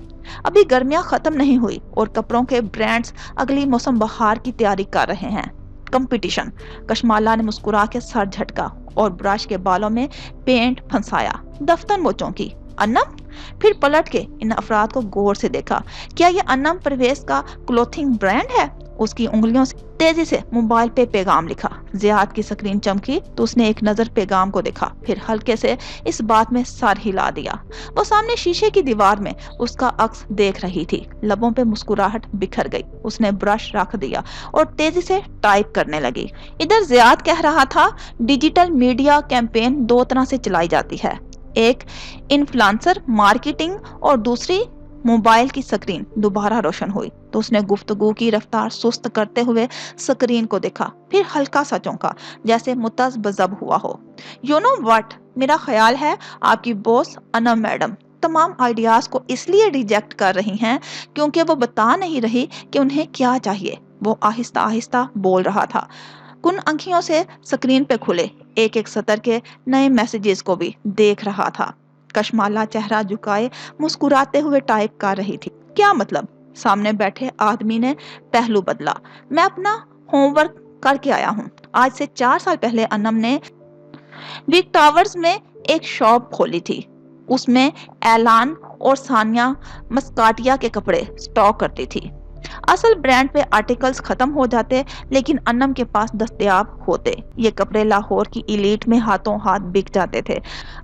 अभी गर्मियां खत्म नहीं हुई और कपड़ों के ब्रांड्स अगली मौसम बहार की तैयारी कर रहे हैं। कंपटीशन। कशमाला ने मुस्कुरा के सर झटका और ब्रश के बालों में पेंट फंसाया। दफ्तर वो चौंकी। अन्नम? फिर पलट के इन अफराद को गौर से देखा। क्या ये अन्नम परवेज का क्लोथिंग ब्रांड है? उसकी उंगलियों से तेजी से मोबाइल पे पैगाम लिखा। जियाद की स्क्रीन चमकी तो उसने एक नजर पैगाम को देखा, फिर हल्के से इस बात में सर हिला दिया। वो सामने शीशे की दीवार में उसका अक्स देख रही थी। लबों पे मुस्कुराहट बिखर गई। उसने ब्रश रख दिया और तेजी से टाइप करने लगी। इधर जियाद कह रहा था, डिजिटल मीडिया कैंपेन दो तरह से चलाई जाती है, एक इन्फ्लुएंसर मार्केटिंग और दूसरी मोबाइल की स्क्रीन। दोबारा रोशन हुई तो उसने गुफ्तगू की रफ्तार सुस्त करते हुए स्क्रीन को देखा, फिर हल्का सा चौंका जैसे मुतज़ब्ज़ब हुआ हो। यू नो व्हाट, मेरा ख्याल है आपकी बॉस अनम मैडम तमाम आइडियाज को इसलिए रिजेक्ट कर रही हैं क्योंकि वो बता नहीं रही कि उन्हें क्या चाहिए। वो आहिस्ता आहिस्ता बोल रहा था, कुन आंखियों से स्क्रीन पे खुले एक एक सतर के नए मैसेजेस को भी देख रहा था। कशमाला चेहरा झुकाए मुस्कुराते हुए टाइप कर रही थी। क्या मतलब? सामने बैठे आदमी ने पहलू बदला। मैं अपना होमवर्क करके आया हूँ। आज से 4 साल पहले अनम ने बिग टावर्स में एक शॉप खोली थी। उसमें ऐलान और सानिया मस्काटिया के कपड़े स्टॉक करती थी। असल ब्रांड पे आर्टिकल्स खत्म हो जाते लेकिन अन्नम के पास दस्तयाब होते। ये कपड़े लाहौर की इलीट में हाथों हाथ बिक जाते थे।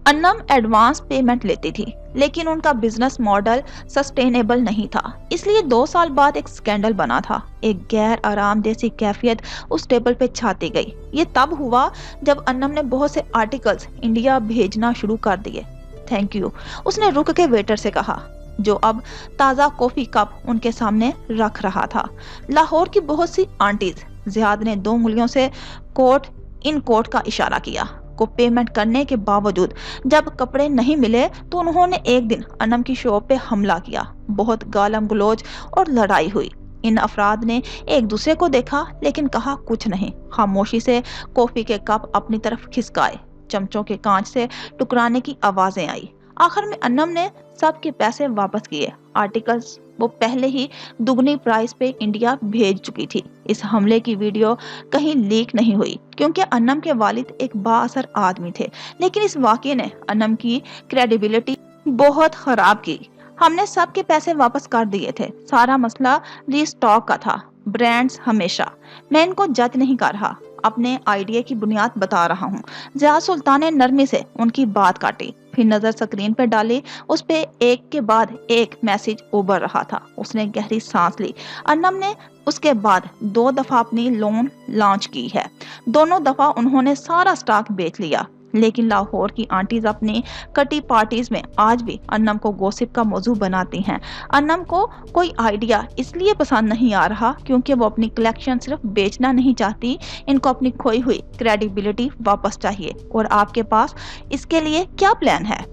अन्नम एडवांस पेमेंट लेती थी लेकिन उनका बिजनेस मॉडल सस्टेनेबल नहीं था, इसलिए 2 साल बाद एक स्कैंडल बना था। एक गैर आरामदेह सी कैफियत उस टेबल पे छाती गई। ये तब हुआ जब अन्नम ने बहुत से आर्टिकल्स इंडिया भेजना शुरू कर दिए। थैंक यू, उसने रुक के वेटर से कहा, जो अब ताज़ा कॉफी कप उनके सामने रख रहा था। लाहौर की बहुत सी आंटीज। जियाद ने 2 उंगलियों से कोट इन कोट का इशारा किया। को पेमेंट करने के बावजूद जब कपड़े नहीं मिले तो उन्होंने एक दिन अनम की शॉप पे हमला किया। बहुत गालम गलोच और लड़ाई हुई। इन अफराद ने एक दूसरे को देखा लेकिन कहा कुछ नहीं। खामोशी से कॉफी के कप अपनी तरफ खिसकाए। चमचों के कांच से टुकराने की आवाजें आई। आखिर में अन्नम ने सबके पैसे वापस किए। आर्टिकल्स वो पहले ही दुगनी प्राइस पे इंडिया भेज चुकी थी। इस हमले की वीडियो कहीं लीक नहीं हुई क्योंकि अन्नम के वालिद एक बाअसर आदमी थे, लेकिन इस वाकये ने अन्नम की क्रेडिबिलिटी बहुत खराब की। हमने सबके पैसे वापस कर दिए थे। सारा मसला रीस्टॉक का था। ब्रांड्स हमेशा, मैं इनको जज नहीं कर रहा, अपने आइडिया की बुनियाद बता रहा हूँ। जियाद सुल्तान ने नरमी से उनकी बात काटी, फिर नजर स्क्रीन पर डाली। उस पे एक के बाद एक मैसेज उबर रहा था। उसने गहरी सांस ली। अन्नम ने उसके बाद 2 दफा अपनी लोन लॉन्च की है। दोनों दफा उन्होंने सारा स्टॉक बेच लिया, लेकिन लाहौर की आंटीज अपनी कटी पार्टीज में आज भी अन्नम को गॉसिप का मौजू बनाती हैं। अन्नम को कोई आइडिया इसलिए पसंद नहीं आ रहा क्योंकि वो अपनी कलेक्शन सिर्फ बेचना नहीं चाहती, इनको अपनी खोई हुई क्रेडिबिलिटी वापस चाहिए। और आपके पास इसके लिए क्या प्लान है?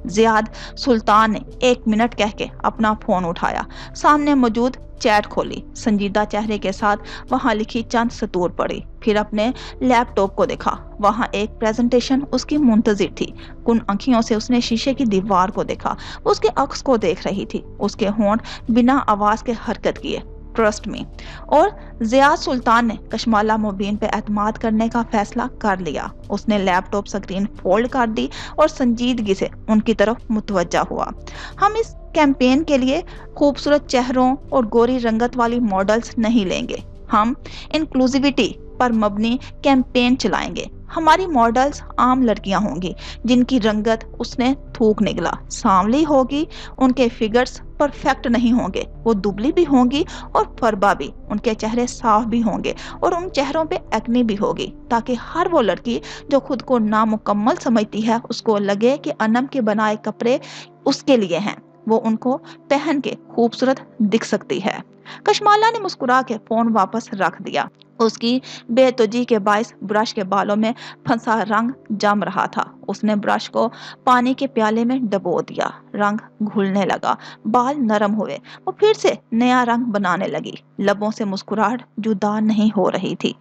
जियाद सुल्तान ने 1 मिनट कह के अपना फोन उठाया, सामने मौजूद चैट खोली, संजीदा चेहरे के साथ वहां लिखी चंद सतूर पढ़ी, फिर अपने लैपटॉप को देखा। वहां एक प्रेजेंटेशन उसकी मुंतजिर थी। कुन आंखियों से उसने शीशे की दीवार को देखा। उसके अक्स को देख रही थी। उसके होंठ बिना आवाज के हरकत किए, ट्रस्ट में। और जियाद सुल्तान ने कशमाला मुबीन पे एतमाद करने का फैसला कर लिया। उसने लैपटॉप स्क्रीन फोल्ड कर दी और संजीदगी से उनकी तरफ मुतवज्जा हुआ। हम इस कैंपेन के लिए खूबसूरत चेहरों और गोरी रंगत वाली मॉडल्स नहीं लेंगे। हम इंक्लूसिविटी पर मबनी कैंपेन चलाएंगे। हमारी मॉडल्स आम लड़कियां होंगी जिनकी रंगत उसने थूक निकला सांवली होगी। उनके फिगर्स परफेक्ट नहीं होंगे, वो दुबली भी होंगी और फरबा भी। उनके चेहरे साफ भी होंगे और उन चेहरों पे एक्ने भी होगी, ताकि हर वो लड़की जो खुद को नामुकम्मल समझती है उसको लगे कि अनम के बनाए कपड़े उसके लिए हैं, वो उनको पहन के खूबसूरत दिख सकती है। कशमाला ने मुस्कुरा के फोन वापस रख दिया। उसकी बेतुजी के बायस ब्रश के बालों में फंसा रंग जम रहा था। उसने ब्रश को पानी के प्याले में डबो दिया। रंग घुलने लगा, बाल नरम हुए। वो फिर से नया रंग बनाने लगी। लबों से मुस्कुराहट जुदा नहीं हो रही थी।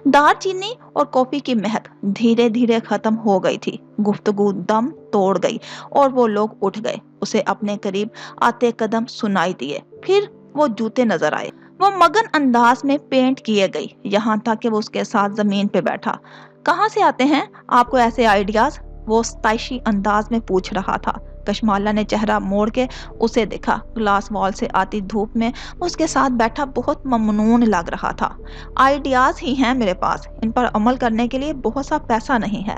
दालचीनी और कॉफी की महक धीरे धीरे खत्म हो गई थी। गुफ्तगू दम तोड़ गई और वो लोग उठ गए। उसे अपने करीब आते कदम सुनाई दिए, फिर वो जूते नजर आए। وہ مگن انداز میں پینٹ کیے گئی، یہاں تک کہ وہ اس کے ساتھ زمین پہ بیٹھا۔ کہاں سے آتے ہیں آپ کو ایسے آئیڈیاز؟ وہ ستائشی انداز میں پوچھ رہا تھا۔ کشمالا نے چہرہ موڑ کے اسے دیکھا۔ گلاس وال سے آتی دھوپ میں اس کے ساتھ بیٹھا بہت ممنون لگ رہا تھا۔ آئیڈیاز ہی ہیں میرے پاس، ان پر عمل کرنے کے لیے بہت سا پیسہ نہیں ہے۔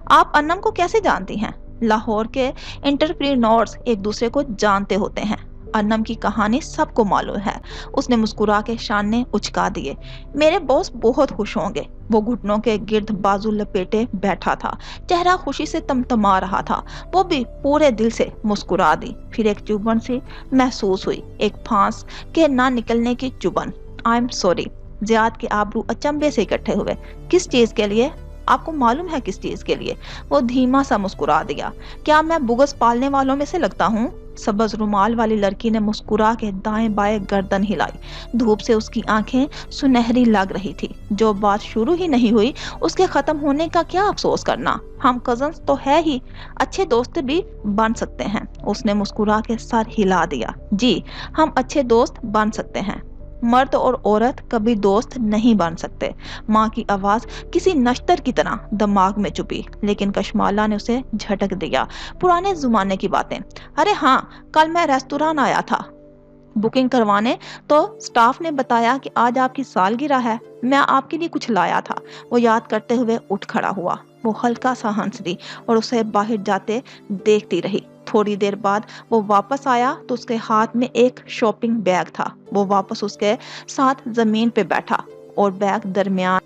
آپ انم کو کیسے جانتی ہیں؟ لاہور کے انٹرپرینورز ایک دوسرے کو جانتے ہوتے ہیں۔ انم کی کہانی سب کو معلوم ہے۔ اس نے مسکرا کے شانے اچکا دیے۔ میرے باس بہت خوش ہوں گے۔ وہ گھٹنوں کے گرد بازو لپیٹے بیٹھا تھا، چہرہ خوشی سے تمتما رہا تھا۔ وہ بھی پورے دل سے مسکرا دی۔ پھر ایک چبھن سی محسوس ہوئی، ایک پھانس کے نہ نکلنے کی چبھن۔ I am sorry. زیاد کے آبرو اچنبے سے اکٹھے ہوئے۔ کس چیز کے لیے؟ آپ کو معلوم ہے کس چیز کے لیے؟ وہ دھیما سا مسکرا دیا۔ کیا میں بغض پالنے والوں میں سے لگتا ہوں؟ سبز رومال والی لڑکی نے مسکرا کے دائیں بائیں گردن ہلائی۔ دھوپ سے اس کی آنکھیں سنہری لگ رہی تھی۔ جو بات شروع ہی نہیں ہوئی اس کے ختم ہونے کا کیا افسوس کرنا؟ ہم کزنز تو ہے ہی، اچھے دوست بھی بن سکتے ہیں۔ اس نے مسکرا کے سر ہلا دیا۔ جی ہم اچھے دوست بن سکتے ہیں، مرد اور عورت کبھی دوست نہیں بن سکتے۔ ماں کی آواز کسی نشتر کی طرح دماغ میں چپی، لیکن کشمالا نے اسے جھٹک دیا۔ پرانے زمانے کی باتیں؟ ارے ہاں، کل میں ریستوران آیا تھا بکنگ کروانے، تو سٹاف نے بتایا کہ آج آپ کی سالگرہ ہے، میں آپ کے لیے کچھ لایا تھا۔ وہ یاد کرتے ہوئے اٹھ کھڑا ہوا۔ وہ ہلکا سا ہنس دی اور اسے باہر جاتے دیکھتی رہی۔ تھوڑی دیر بعد وہ واپس آیا تو اس کے ہاتھ میں ایک شاپنگ بیگ تھا۔ وہ واپس اس کے ساتھ زمین پہ بیٹھا اور بیگ درمیان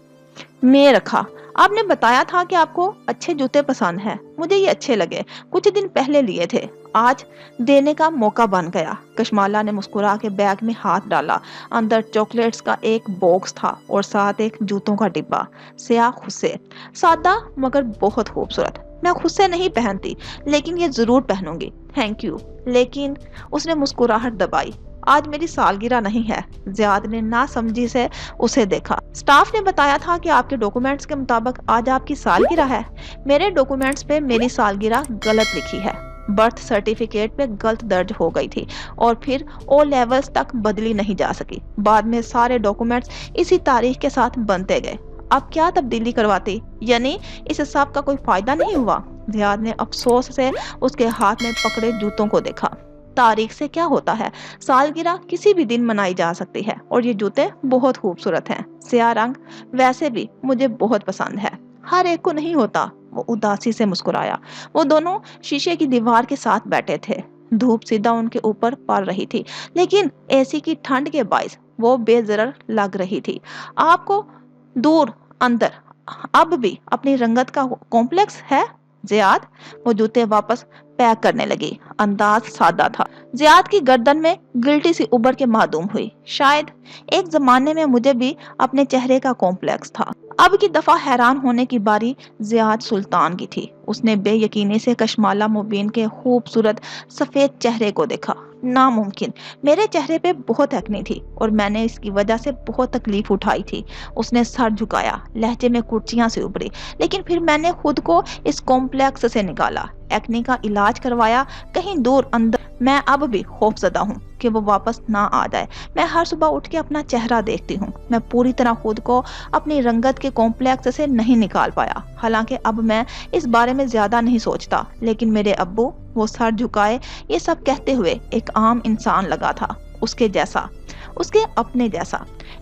میں رکھا۔ آپ نے بتایا تھا کہ آپ کو اچھے جوتے پسند ہیں، مجھے یہ اچھے لگے، کچھ دن پہلے لیے تھے، آج دینے کا موقع بن گیا۔ کشمالا نے مسکرا کے بیگ میں ہاتھ ڈالا۔ اندر چاکلیٹس کا ایک باکس تھا اور ساتھ ایک جوتوں کا ڈبہ۔ سیاہ خصے، سادہ مگر بہت خوبصورت۔ میں خود سے نہیں پہنتی لیکن یہ ضرور پہنوں گی۔ تھینک یو، لیکن اس نے مسکراہٹ دبائی۔ آج میری سالگرہ نہیں ہے۔ زیاد نے ناسمجھی سے اسے دیکھا۔ سٹاف نے بتایا تھا کہ آپ کے ڈاکومنٹس کے مطابق آج آپ کی سالگرہ ہے۔ میرے ڈاکومنٹس پہ میری سالگرہ غلط لکھی ہے۔ برتھ سرٹیفکیٹ پہ غلط درج ہو گئی تھی اور پھر او لیولز تک بدلی نہیں جا سکی۔ بعد میں سارے ڈاکومنٹس اسی تاریخ کے ساتھ بنتے گئے۔ اب کیا تبدیلی کرواتی؟ یعنی اس حساب کا کوئی فائدہ نہیں ہوا؟ زیاد نے افسوس سے اس کے ہاتھ میں پکڑے جوتوں کو دیکھا۔ تاریخ سے کیا ہوتا ہے؟ سالگرہ کسی بھی دن منائی جا سکتی ہے اور یہ جوتے بہت خوبصورت ہیں۔ سیاہ رنگ ویسے بھی مجھے بہت پسند ہے، ہر ایک کو نہیں ہوتا۔ وہ اداسی سے مسکرایا۔ وہ دونوں شیشے کی دیوار کے ساتھ بیٹھے تھے۔ دھوپ سیدھا ان کے اوپر پڑ رہی تھی، لیکن اے سی کی ٹھنڈ کے باعث وہ بے ضرر لگ رہی تھی۔ آپ کو دور اندر اب بھی اپنی رنگت کا کمپلیکس ہے زیاد؟ وہ جوتے واپس پیک کرنے لگی۔ انداز سادہ تھا۔ زیاد کی گردن میں گلٹی سی ابھر کے معدوم ہوئی۔ شاید ایک زمانے میں مجھے بھی اپنے چہرے کا کمپلیکس تھا۔ اب کی دفعہ حیران ہونے کی باری زیاد سلطان کی تھی۔ اس نے بے یقینی سے کشمالا مبین کے خوبصورت سفید چہرے کو دیکھا۔ ناممکن، میرے چہرے پہ بہت ایکنی تھی اور میں نے اس کی وجہ سے بہت تکلیف اٹھائی تھی۔ اس نے سر جھکایا، لہجے میں کرچیاں سے ابھری۔ لیکن پھر میں نے خود کو اس کمپلیکس سے نکالا، ایکنی کا علاج کروایا۔ کہیں دور اندر میں اب بھی خوف زدہ ہوں کہ وہ واپس نہ آ جائے۔ میں ہر صبح اٹھ کے اپنا چہرہ دیکھتی ہوں۔ میں پوری طرح خود کو اپنی رنگت کے کمپلیکس سے نہیں نکال پایا۔ حالانکہ اب میں اس بارے میں زیادہ نہیں سوچتا، لیکن میرے ابو، وہ سر جھکائے یہ سب کہتے ہوئے ایک عام انسان لگا تھا، اس کے جیسا، اس کے اپنے جیسا۔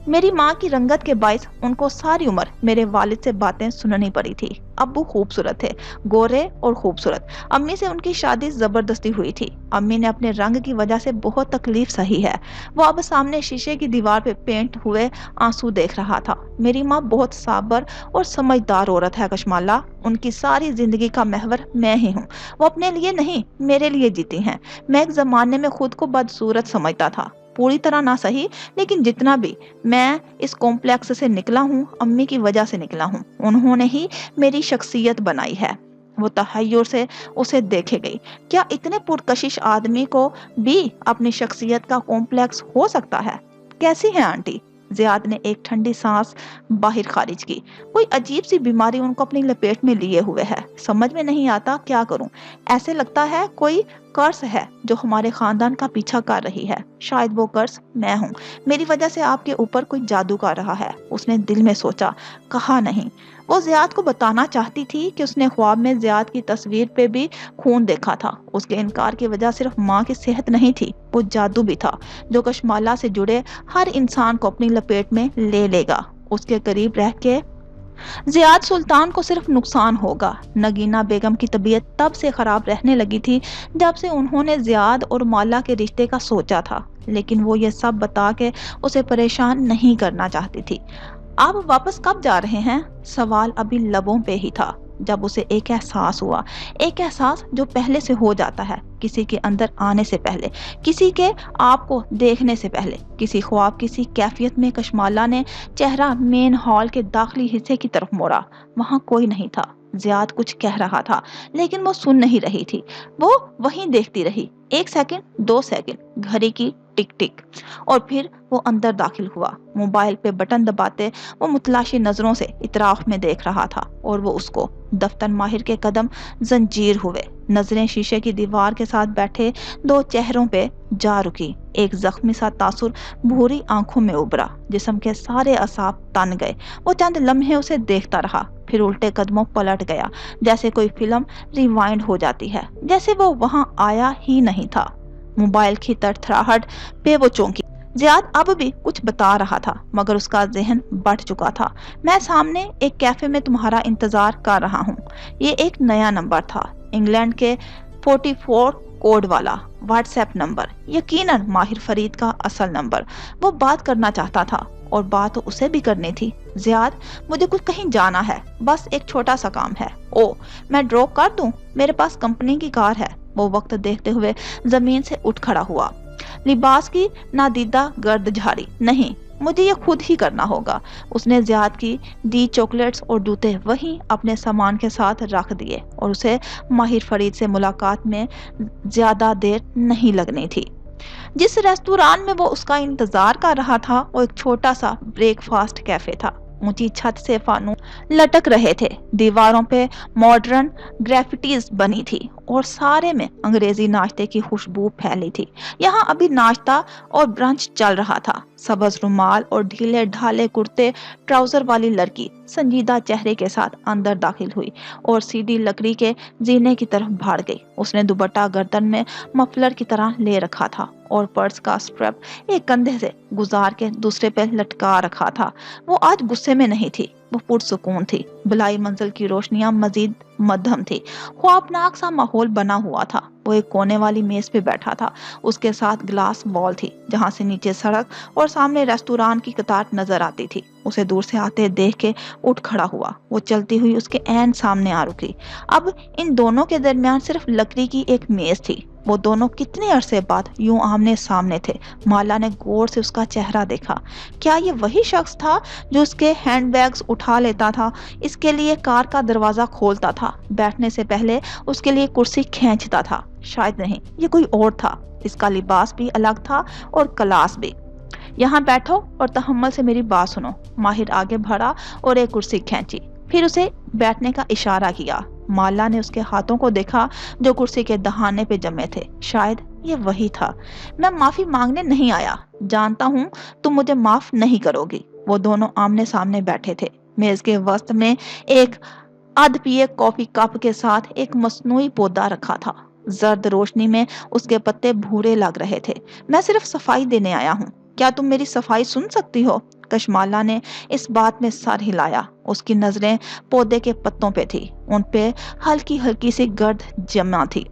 میری ماں کی رنگت کے باعث ان کو ساری عمر میرے والد سے باتیں سننی پڑی تھی۔ ابو خوبصورت تھے، گورے اور خوبصورت۔ امی سے ان کی شادی زبردستی ہوئی تھی۔ امی نے اپنے رنگ کی وجہ سے بہت تکلیف سہی ہے۔ وہ اب سامنے شیشے کی دیوار پہ پینٹ ہوئے آنسو دیکھ رہا تھا۔ میری ماں بہت صابر اور سمجھدار عورت ہے کشمالا۔ ان کی ساری زندگی کا محور میں ہی ہوں۔ وہ اپنے لیے نہیں، میرے لیے جیتی ہیں۔ میں ایک زمانے میں خود کو بدصورت سمجھتا تھا، پوری طرح نہ صحیح، لیکن جتنا بھی میں اس کمپلیکس سے نکلا ہوں امی کی وجہ سے نکلا ہوں۔ انہوں نے ہی میری شخصیت بنائی ہے۔ وہ تحیر سے اسے دیکھے گئی۔ کیا اتنے پرکشش آدمی کو بھی اپنی شخصیت کا کمپلیکس ہو سکتا ہے؟ کیسی ہیں آنٹی؟ जियाद ने एक ठंडी सांस बाहर खारिज की। कोई अजीब सी बीमारी उनको अपनी लपेट में लिए हुए है। समझ में नहीं आता क्या करूं। ऐसे लगता है कोई कर्ज है जो हमारे खानदान का पीछा कर रही है। शायद वो कर्ज मैं हूँ। मेरी वजह से आपके ऊपर कोई जादू कर रहा है। उसने दिल में सोचा, कहा नहीं। वो जियाद को बताना चाहती थी कि उसने ख्वाब में जियाद की तस्वीर पे भी खून देखा था। उसके इनकार की वजह सिर्फ माँ की सेहत नहीं थी, वो जादू भी था जो कशमाला से जुड़े हर इंसान को अपनी लपेट में ले लेगा। उसके करीब रह के जियाद सुल्तान को सिर्फ नुकसान होगा। नगीना बेगम की तबीयत तब से खराब रहने लगी थी जब से उन्होंने जियाद और माला के रिश्ते का सोचा था, लेकिन वो ये सब बता के उसे परेशान नहीं करना चाहती थी। आप वापस कब जा रहे हैं? सवाल अभी लबों पे ही था जब उसे एक एहसास हुआ, एक एहसास जो पहले से हो जाता है, किसी के अंदर आने से पहले, किसी के आपको देखने से पहले, किसी ख्वाब किसी कैफियत में कशमाला ने चेहरा मेन हॉल के दाखिली हिस्से की तरफ मोड़ा। वहां कोई नहीं था। जियाद कुछ कह रहा था लेकिन वो सुन नहीं रही थी। वो वहीं देखती रही। 1 सेकंड, 2 सेकंड, घड़ी की टिक टिक, और फिर वो अंदर दाखिल हुआ। मोबाइल पे बटन दबाते वो मुतलाशी नजरों से इतराफ में देख रहा था और वो उसको। दफ्तर माहिर के कदम जंजीर हुए। नजरें शीशे की दीवार के साथ बैठे 2 चेहरों पे जा रुकी। एक जख्मी सा तासुर भूरी आंखों में उभरा। जिस्म के सारे असाब तन गए। वो चंद लम्हे उसे देखता रहा, फिर उल्टे कदमों पलट गया, जैसे कोई फिल्म रिवाइंड हो जाती है, जैसे वो वहां आया ही नहीं था। मोबाइल की तड़तड़ाहट पे वो चौंकी। जियाद अब भी कुछ बता रहा था मगर उसका जहन बढ़ चुका था। मैं सामने एक कैफे में तुम्हारा इंतजार कर रहा हूँ। ये एक नया नंबर था, इंग्लैंड के 44 कोड वाला व्हाट्सएप नंबर, यकीनन माहिर फरीद का असल नंबर। वो बात करना चाहता था और बात तो उसे भी करनी थी। जियाद, मुझे कुछ कहीं जाना है, बस एक छोटा सा काम है। ओ, मैं ड्रॉप कर दूं? मेरे पास कंपनी की कार है। वो वक्त देखते हुए जमीन से उठ खड़ा हुआ। लिबास की नादीदा गर्द झाड़ी, नहीं, मुझे ये खुद ही करना होगा। उसने जियाद की दी चॉकलेट्स और जूते वहीं अपने सामान के साथ रख दिए और उसे माहिर फरीद से मुलाकात में ज्यादा देर नहीं लगनी थी। जिस रेस्तुरान में वो उसका इंतजार कर रहा था वो एक छोटा सा ब्रेकफास्ट कैफे था। ऊंची छत से फानूस लटक रहे थे। दीवारों पे मॉडर्न ग्राफिटीज बनी थी और सारे में अंग्रेजी नाश्ते की खुशबू फैली थी। यहाँ अभी नाश्ता और ब्रंच चल रहा था। सब्ज रुमाल और ढीले ढाले कुर्ते ट्राउजर वाली लड़की संजीदा चेहरे के साथ अंदर दाखिल हुई और सीधी लकड़ी के जीने की तरफ भाग गई। उसने दुपट्टा गर्दन में मफलर की तरह ले रखा था और पर्स का स्ट्रैप एक कंधे से गुजार के दूसरे पे लटका रखा था। वो आज गुस्से में नहीं थी, वो पुरसुकून थी। बिलाई मंजिल की रोशनियां मजीद मध्यम थी। ख्वाबनाक सा माहौल बना हुआ था। वो एक कोने वाली मेज पे बैठा था। उसके साथ ग्लास वॉल थी जहां से नीचे सड़क और सामने रेस्तुरान की कतार नजर आती थी। उसे दूर से आते देख के उठ खड़ा हुआ। वो चलती हुई उसके ऐन सामने आ रुकी। अब इन दोनों के दरमियान सिर्फ लकड़ी की एक मेज थी। वो दोनों कितने अरसे बाद यूं आमने सामने थे। माला ने गौर से उसका चेहरा देखा। क्या ये वही शख्स था जो उसके हैंडबैग्स उठा लेता था, इसके लिए कार का दरवाजा खोलता था, बैठने से पहले उसके लिए कुर्सी खींचता था? शायद नहीं, ये कोई और था। इसका लिबास भी अलग था और क्लास भी। यहाँ बैठो और तहम्मुल से मेरी बात सुनो। माहिर आगे बढ़ा और एक कुर्सी खींची, फिर उसे बैठने का इशारा किया। माला ने उसके हाथों को देखा जो कुर्सी के दहाने पे जमे थे। शायद ये वही था। मैं माफी मांगने नहीं आया, जानता हूँ तुम मुझे माफ नहीं करोगी। वो दोनों आमने सामने बैठे थे। मेज के वस्त में एक आध पिए कॉफी कप के साथ एक मसनूई पौधा रखा था। जर्द रोशनी में उसके पत्ते भूरे लग रहे थे। मैं सिर्फ सफाई देने आया हूँ, क्या तुम मेरी सफाई सुन सकती हो? कशमाला ने इस बात में सर हिलाया। उसकी नजरें पौधे के पत्तों पे थी। उन पे हल्की हल्की सी गर्द जमा थी।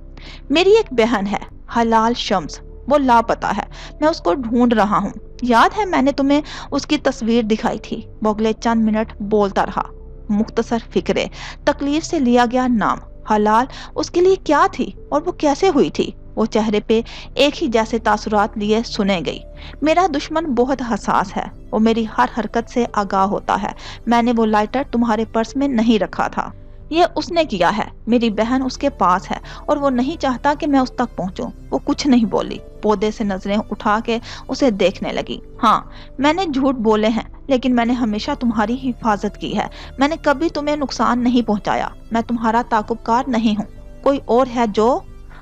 मेरी एक बहन है, हलाल शम्स, वो लापता है। मैं उसको ढूंढ रहा हूँ। याद है मैंने तुम्हें उसकी तस्वीर दिखाई थी? वो अगले चंद मिनट बोलता रहा। मुख्तसर फिक्रे, तकलीफ से लिया गया नाम, हलाल उसके लिए क्या थी और वो कैसे हुई थी? वो चेहरे पे एक ही जैसे तासुरात लिए सुने गई। मेरा दुश्मन बहुत हसास है, वो मेरी हर हरकत से आगाह होता है। मैंने वो लाइटर तुम्हारे पर्स में नहीं रखा था। یہ اس نے کیا ہے، میری بہن اس کے پاس ہے اور وہ نہیں چاہتا کہ میں اس تک پہنچوں۔ وہ کچھ نہیں بولی، پودے سے نظریں اٹھا کے اسے دیکھنے لگی۔ ہاں، میں نے جھوٹ بولے ہیں، لیکن میں نے ہمیشہ تمہاری حفاظت کی ہے۔ میں نے کبھی تمہیں نقصان نہیں پہنچایا۔ میں تمہارا تعاقبکار نہیں ہوں۔ کوئی اور ہے جو؟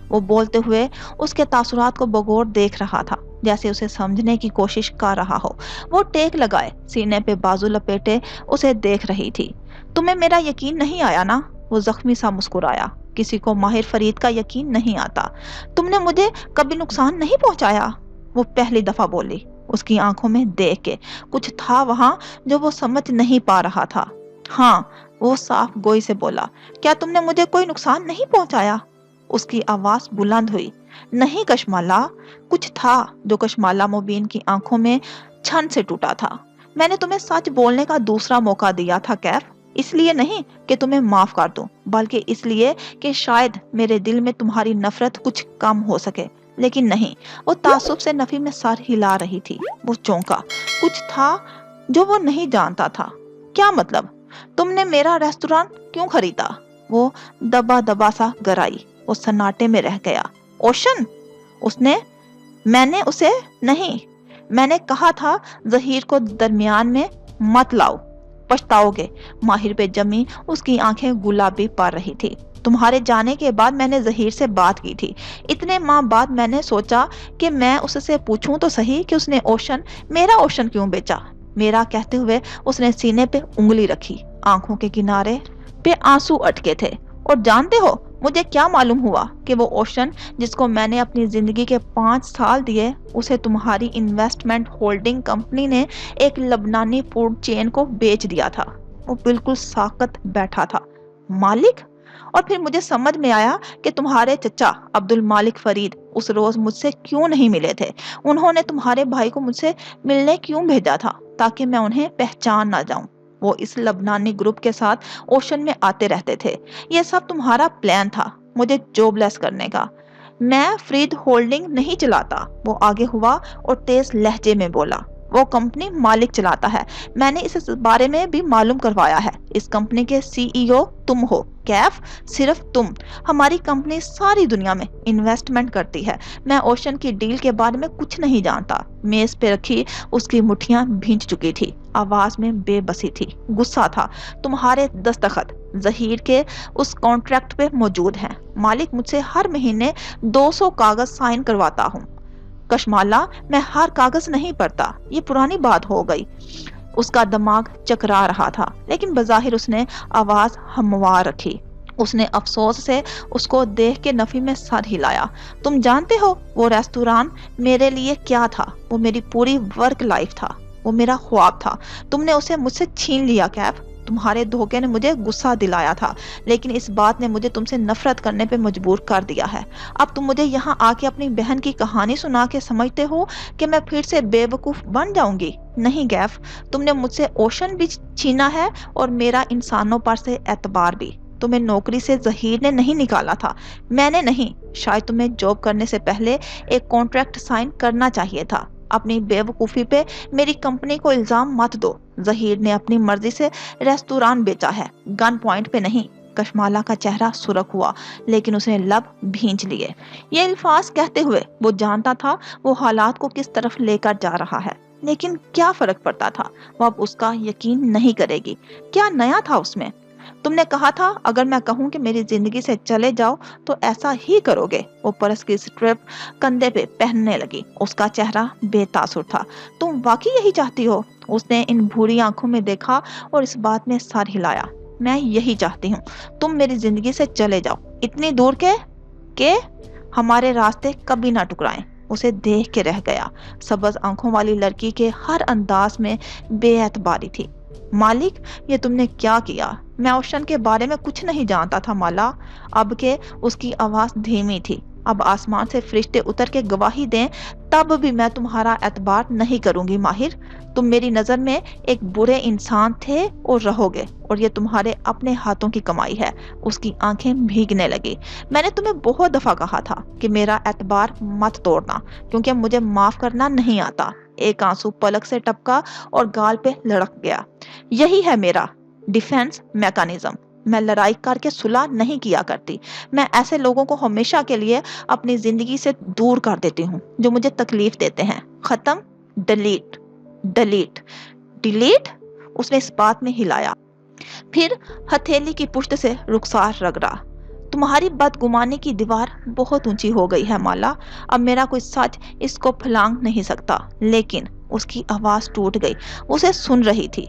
وہ بولتے ہوئے اس کے تاثرات کو بغور دیکھ رہا تھا، جیسے اسے سمجھنے کی کوشش کر رہا ہو۔ وہ ٹیک لگائے، سینے پہ بازو لپیٹے اسے دیکھ رہی تھی۔ تمہیں میرا یقین نہیں آیا نا؟ وہ زخمی سا مسکرایا۔ کسی کو ماہر فرید کا یقین نہیں آتا۔ تم نے مجھے کبھی نقصان نہیں پہنچایا، وہ پہلی دفعہ بولی۔ اس کی آنکھوں میں دیکھ کے کچھ تھا وہاں جو وہ سمجھ نہیں پا رہا تھا۔ ہاں، وہ صاف گوئی سے بولا، کیا تم نے مجھے کوئی نقصان نہیں پہنچایا؟ اس کی آواز بلند ہوئی۔ نہیں کشمالا۔ کچھ تھا جو کشمالا مبین کی آنکھوں میں چھن سے ٹوٹا تھا۔ میں نے تمہیں سچ بولنے کا دوسرا موقع دیا تھا کیف، اس لیے نہیں کہ تمہیں معاف کر دوں، بلکہ اس لیے کہ شاید میرے دل میں تمہاری نفرت کچھ کم ہو سکے، لیکن نہیں۔ وہ تعصب سے نفی میں سر ہلا رہی تھی۔ وہ چونکا۔ کچھ تھا جو وہ نہیں جانتا تھا۔ کیا مطلب؟ تم نے میرا ریستوران کیوں خریدا؟ وہ دبا دبا سا گرائی۔ وہ سناٹے میں رہ گیا۔ اوشن؟ اس نے؟ میں نے اسے نہیں۔ میں نے کہا تھا ظہیر کو درمیان میں مت لاؤ، پچھتاؤ گے۔ ماہر پہ جمی اس کی آنکھیں گلابی پڑ رہی تھی۔ تمہارے جانے کے بعد میں نے ظہیر سے بات کی تھی۔ اتنے ماہ بعد میں نے سوچا کہ میں اس سے پوچھوں تو صحیح کہ اس نے میرا اوشن کیوں بیچا۔ میرا کہتے ہوئے اس نے سینے پہ انگلی رکھی۔ آنکھوں کے کنارے پہ آنسو اٹکے تھے۔ اور جانتے ہو مجھے کیا معلوم ہوا؟ کہ وہ اوشن جس کو میں نے اپنی زندگی کے 5 سال دیے، اسے تمہاری انویسٹمنٹ ہولڈنگ کمپنی نے ایک لبنانی فوڈ چین کو بیچ دیا تھا۔ وہ بالکل ساکت بیٹھا تھا۔ مالک؟ اور پھر مجھے سمجھ میں آیا کہ تمہارے چچا عبد المالک فرید اس روز مجھ سے کیوں نہیں ملے تھے۔ انہوں نے تمہارے بھائی کو مجھ سے ملنے کیوں بھیجا تھا؟ تاکہ میں انہیں پہچان نہ جاؤں۔ وہ اس لبنانی گروپ کے ساتھ اوشن میں آتے رہتے تھے۔ یہ سب تمہارا پلان تھا مجھے جوب لیس کرنے کا۔ میں فرید ہولڈنگ نہیں چلاتا، وہ آگے ہوا اور تیز لہجے میں بولا۔ وہ کمپنی مالک چلاتا ہے۔ میں نے اس بارے میں بھی معلوم کروایا ہے۔ اس کمپنی کے سی ای او تم ہو کیف، صرف تم۔ ہماری کمپنی ساری دنیا میں انویسٹمنٹ کرتی ہے۔ میں اوشن کی ڈیل کے بارے میں کچھ نہیں جانتا۔ میز پہ رکھی اس کی مٹھیاں بھیج چکی تھی۔ آواز میں بے بسی تھی، غصہ تھا۔ تمہارے دستخط ظہیر کے اس کانٹریکٹ پہ موجود ہیں۔ مالک مجھ سے ہر مہینے 200 کاغذ سائن کرواتا ہوں۔ کشمالا، میں ہر کاغذ نہیں پڑھتا، یہ پرانی بات ہو گئی۔ اس کا دماغ چکرا رہا تھا، لیکن بظاہر اس نے آواز ہموار رکھی۔ اس نے افسوس سے اس کو دیکھ کے نفی میں سر ہلایا۔ تم جانتے ہو وہ ریستوران میرے لیے کیا تھا؟ وہ میری پوری ورک لائف تھا، وہ میرا خواب تھا۔ تم نے اسے مجھ سے چھین لیا کیف۔ تمہارے دھوکے نے مجھے غصہ دلایا تھا، لیکن اس بات نے مجھے تم سے نفرت کرنے پہ مجبور کر دیا ہے۔ اب تم مجھے یہاں آ کے اپنی بہن کی کہانی سنا کے سمجھتے ہو کہ میں پھر سے بے وقوف بن جاؤں گی؟ نہیں کیف، تم نے مجھ سے اوشن بھی چھینا ہے اور میرا انسانوں پر سے اعتبار بھی۔ تمہیں نوکری سے ظہیر نے نہیں نکالا تھا، میں نے نہیں۔ شاید تمہیں جاب کرنے سے پہلے ایک کانٹریکٹ سائن کرنا چاہیے تھا۔ اپنی بے وقوفی پہ میری کمپنی کو الزام مت دو۔ ظہیر نے اپنی مرضی سے ریستوران بیچا ہے، گن پوائنٹ پہ نہیں۔ کشمالا کا چہرہ سرخ ہوا، لیکن اس نے لب بھینچ لیے۔ یہ الفاظ کہتے ہوئے وہ جانتا تھا وہ حالات کو کس طرف لے کر جا رہا ہے، لیکن کیا فرق پڑتا تھا؟ وہ اب اس کا یقین نہیں کرے گی۔ کیا نیا تھا اس میں؟ تم نے کہا تھا اگر میں کہوں کہ میری زندگی سے چلے جاؤ تو ایسا ہی کرو گے۔ وہ پرس کی سٹرپ کندھے پہ پہننے لگی۔ اس کا چہرہ بے تاثر تھا۔ تم واقعی یہی چاہتی ہو؟ اس نے ان بھوری آنکھوں میں دیکھا اور اس بات میں سر ہلایا۔ میں یہی چاہتی ہوں، تم میری زندگی سے چلے جاؤ، اتنی دور کہ ہمارے راستے کبھی نہ ٹکرائیں۔ اسے دیکھ کے رہ گیا۔ سبز آنکھوں والی لڑکی کے ہر انداز میں بے اعتباری تھی۔ مالک، یہ تم نے کیا کیا؟ میں اوشن کے بارے میں کچھ نہیں جانتا تھا مالا۔ اب کہ اس کی آواز دھیمی تھی۔ اب آسمان سے فرشتے اتر کے گواہی دیں تب بھی میں تمہارا اعتبار نہیں کروں گی ماہر۔ تم میری نظر میں ایک برے انسان تھے اور رہو گے، اور یہ تمہارے اپنے ہاتھوں کی کمائی ہے۔ اس کی آنکھیں بھیگنے لگی۔ میں نے تمہیں بہت دفعہ کہا تھا کہ میرا اعتبار مت توڑنا، کیونکہ مجھے معاف کرنا نہیں آتا۔ ایک آنسو پلک سے ٹپکا اور گال پہ لڑک گیا۔ یہی ہے میرا ڈیفینس میکانزم۔ मैं लड़ाई करके सुलह नहीं किया करती। मैं ऐसे लोगों को हमेशा के लिए अपनी जिंदगी से दूर कर देती हूँ जो मुझे तकलीफ देते हैं। खत्म। डिलीट। डिलीट। डिलीट। उसने इस बात में हिलाया, फिर हथेली की पुष्ट से रुखसार रगड़ा। तुम्हारी बदगुमानी की दीवार बहुत ऊंची हो गई है माला। अब मेरा कोई सच इसको फलांग नहीं सकता। लेकिन उसकी आवाज टूट गई। उसे सुन रही थी।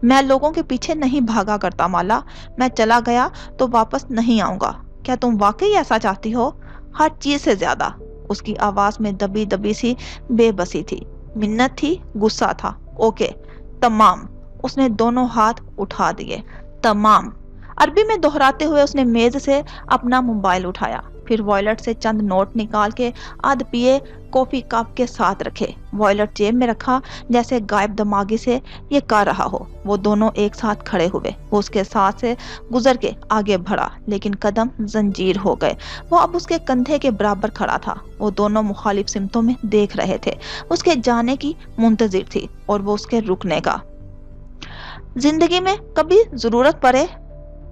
मैं लोगों के पीछे नहीं भागा करता माला। मैं चला गया तो वापस नहीं आऊंगा। क्या तुम वाकई ऐसा चाहती हो? हर चीज से ज्यादा। उसकी आवाज में दबी दबी सी बेबसी थी, मिन्नत थी, गुस्सा था। ओके, तमाम। उसने दोनों हाथ उठा दिए। तमाम। अरबी में दोहराते हुए उसने मेज से अपना मोबाइल उठाया, फिर वॉयलेट से चंद नोट निकाल के आध पिए कॉफी कप के साथ रखे। वॉयलेट जेब में रखा, जैसे गायब दिमागी से ये कर रहा हो। वो दोनों एक साथ खड़े हुए। वो उसके साथ से गुजर के आगे बढ़ा, लेकिन कदम जंजीर हो गए। वो अब उसके कंधे के बराबर खड़ा था। वो दोनों मुखालिफ सिमतों में देख रहे थे। उसके जाने की मुंतजिर थी और वो उसके रुकने का। जिंदगी में कभी जरूरत पड़े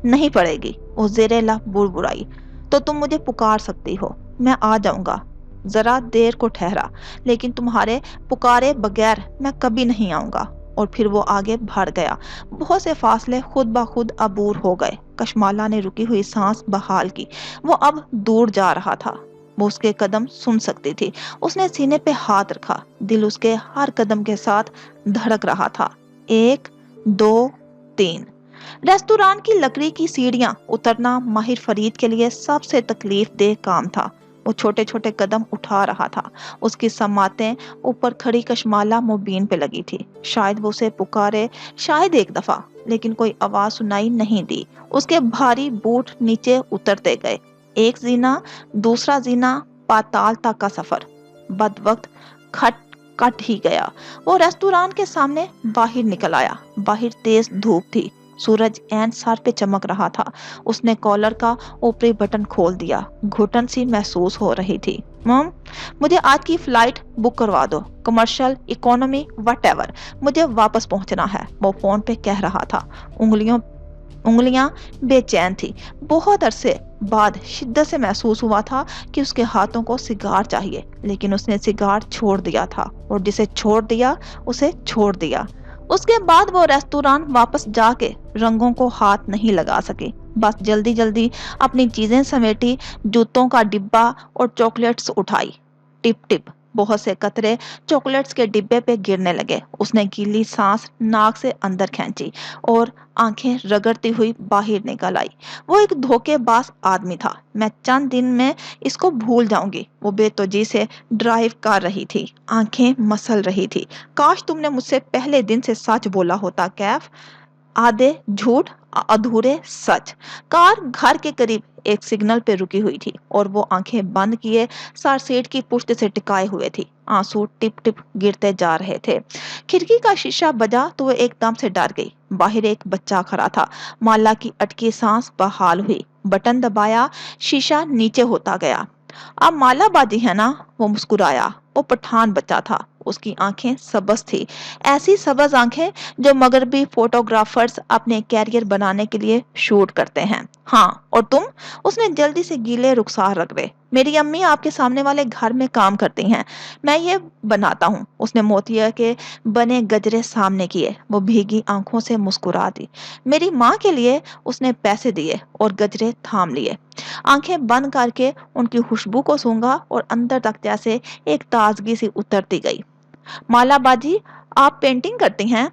नहीं पड़ेगी, वो जेरे लब बुड़बुड़ाई, तो तुम मुझे पुकार सकती हो। मैं आ जाऊंगा। जरा देर को ठहरा, लेकिन तुम्हारे पुकारे बगैर मैं कभी नहीं आऊंगा। और फिर वो आगे बढ़ गया। बहुत से फासले खुद ब खुद अबूर हो गए। कशमाला ने रुकी हुई सांस बहाल की। वो अब दूर जा रहा था। वो उसके कदम सुन सकती थी। उसने सीने पे हाथ रखा। दिल उसके हर कदम के साथ धड़क रहा था। 1 2 3। रेस्तुरां की लकड़ी की सीढ़ियां उतरना माहिर फरीद के लिए सबसे तकलीफ दे काम था। वो छोटे छोटे कदम उठा रहा था। उसकी समातें ऊपर खड़ी कशमाला मुबीन पे लगी थी। शायद वो उसे पुकारे, शायद एक दफा, लेकिन कोई आवाज सुनाई नहीं दी। उसके भारी बूट नीचे उतरते गए। एक जीना, दूसरा जीना, पाताल तक का सफर बदवक्त खट कट ही गया। वो रेस्तुरां के सामने बाहर निकल आया। बाहर तेज धूप थी। सूरज ऐन सर पे चमक रहा था। उसने कॉलर का ऊपरी बटन खोल दिया। घुटन सी महसूस हो रही थी। मम, मुझे आज की फ्लाइट बुक करवा दो, कमर्शियल, इकोनॉमी, व्हाटएवर। मुझे वापस पहुंचना है, वो फोन पे कह रहा था। उंगलियां बेचैन थी। बहुत अरसे बाद शिद्दत से महसूस हुआ था कि उसके हाथों को सिगार चाहिए, लेकिन उसने सिगार छोड़ दिया था, और जिसे छोड़ दिया उसे छोड़ दिया। उसके बाद वो रेस्तुरां वापस जाके रंगों को हाथ नहीं लगा सके। बस जल्दी जल्दी अपनी चीजें समेटी, जूतों का डिब्बा और चॉकलेट्स उठाई। टिप टिप बहुत से कतरे चॉकलेट्स के डिब्बे पे गिरने लगे। उसने गीली सांस नाक से अंदर खींची और आंखें रगड़ती हुई बाहर निकल आई। वो एक धोखेबाज आदमी था। मैं चंद दिन में इसको भूल जाऊंगी। वो बेतौजी से ड्राइव कर रही थी, आंखें मसल रही थी। काश तुमने मुझसे पहले दिन से सच बोला होता कैफ। आधे झूठ, अधूरे सच। कार घर के करीब एक सिग्नल पे रुकी हुई थी और वो आंखें बंद किए सर सीट की पुश्त से टिकाए हुए थी। आंसू टिप टिप गिरते जा रहे थे। खिड़की का शीशा बजा तो वो एकदम से डर गई। बाहर एक बच्चा खड़ा था। माला की अटकी सांस बहाल हुई। बटन दबाया, शीशा नीचे होता गया। अब माला बाजी है ना? वो मुस्कुराया। वो पठान बच्चा था। उसकी आंखें सबज थी, ऐसी सबज आंखें जो मगरबी फोटोग्राफर्स अपने कैरियर बनाने के लिए शूट करते हैं। हाँ, और तुम? उसने जल्दी से गीले रुखसार रगड़े। मेरी अम्मी आपके सामने वाले घर में काम करती हैं, मैं ये बनाता हूँ। उसने मोतिया के बने गजरे सामने किए। वो भीगी आंखों से मुस्कुरा दी। मेरी माँ के लिए उसने पैसे दिए और गजरे थाम लिए। आंखें बंद करके उनकी खुशबू को सूंघा और अंदर तक जैसे एक ताजगी सी उतरती गई। माला बाजी, आप पेंटिंग करती हैं?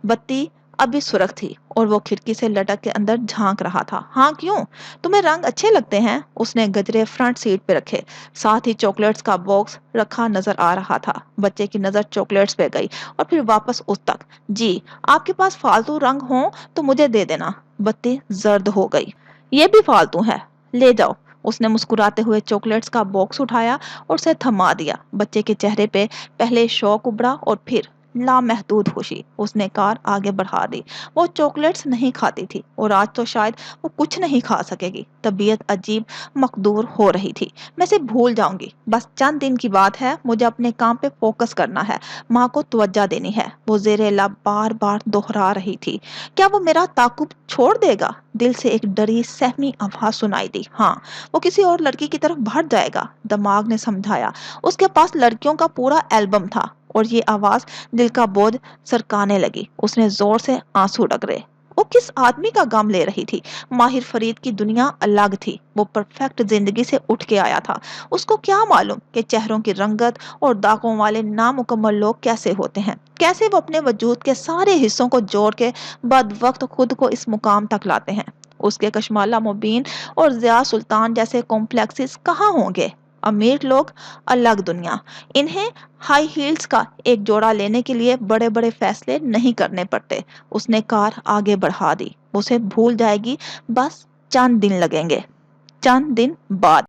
बत्ती अभी सुर्ख थी और वो खिड़की से लटक के अंदर झांक रहा था। हाँ, क्यों? तुम्हें रंग अच्छे लगते हैं? उसने गजरे फ्रंट सीट पे रखे, साथ ही चॉकलेट्स का बॉक्स रखा नजर आ रहा था। बच्चे की नजर चॉकलेट्स पे गई और फिर वापस उस तक। जी, आपके पास फालतू रंग हो तो मुझे दे देना। बत्ती जर्द हो गई। ये भी फालतू है, ले जाओ। उसने मुस्कुराते हुए चॉकलेट्स का बॉक्स उठाया और उसे थमा दिया। बच्चे के चेहरे पे पहले शौक उभरा और फिर لامحدود خوشی۔ اس نے کار آگے بڑھا دی۔ وہ چاکلیٹس نہیں کھاتی تھی اور آج تو شاید وہ کچھ نہیں کھا سکے گی۔ طبیعت عجیب مقدور ہو رہی تھی۔ میں اسے بھول جاؤں گی، بس چند دن کی بات ہے، مجھے اپنے کام پہ فوکس کرنا ہے، ماں کو توجہ دینی ہے، وہ زیر لب بار بار دہرا رہی تھی۔ کیا وہ میرا تعاقب چھوڑ دے گا؟ دل سے ایک ڈری سہمی آواز سنائی دی۔ ہاں، وہ کسی اور لڑکی کی طرف بڑھ جائے گا، دماغ نے سمجھایا۔ اس کے پاس لڑکیوں کا پورا البم تھا اور یہ آواز دل کا بوجھ سرکانے لگی۔ اس نے زور سے آنسو ڈگرے۔ وہ کس آدمی کا غم لے رہی تھی؟ ماہر فرید کی دنیا الگ تھی۔ وہ پرفیکٹ زندگی سے اٹھ کے آیا تھا۔ اس کو کیا معلوم کہ چہروں کی رنگت اور داغوں والے نامکمل لوگ کیسے ہوتے ہیں، کیسے وہ اپنے وجود کے سارے حصوں کو جوڑ کے بد وقت خود کو اس مقام تک لاتے ہیں۔ اس کے کشمالہ مبین اور ضیاء سلطان جیسے کمپلیکسز کہاں ہوں گے؟ امیر لوگ الگ دنیا۔ انہیں ہائی ہیلز کا ایک جوڑا لینے کے لیے بڑے بڑے فیصلے نہیں کرنے پڑتے۔ اس نے کار آگے بڑھا دی۔ اسے بھول جائے گی، بس چند دن لگیں گے۔ چند دن بعد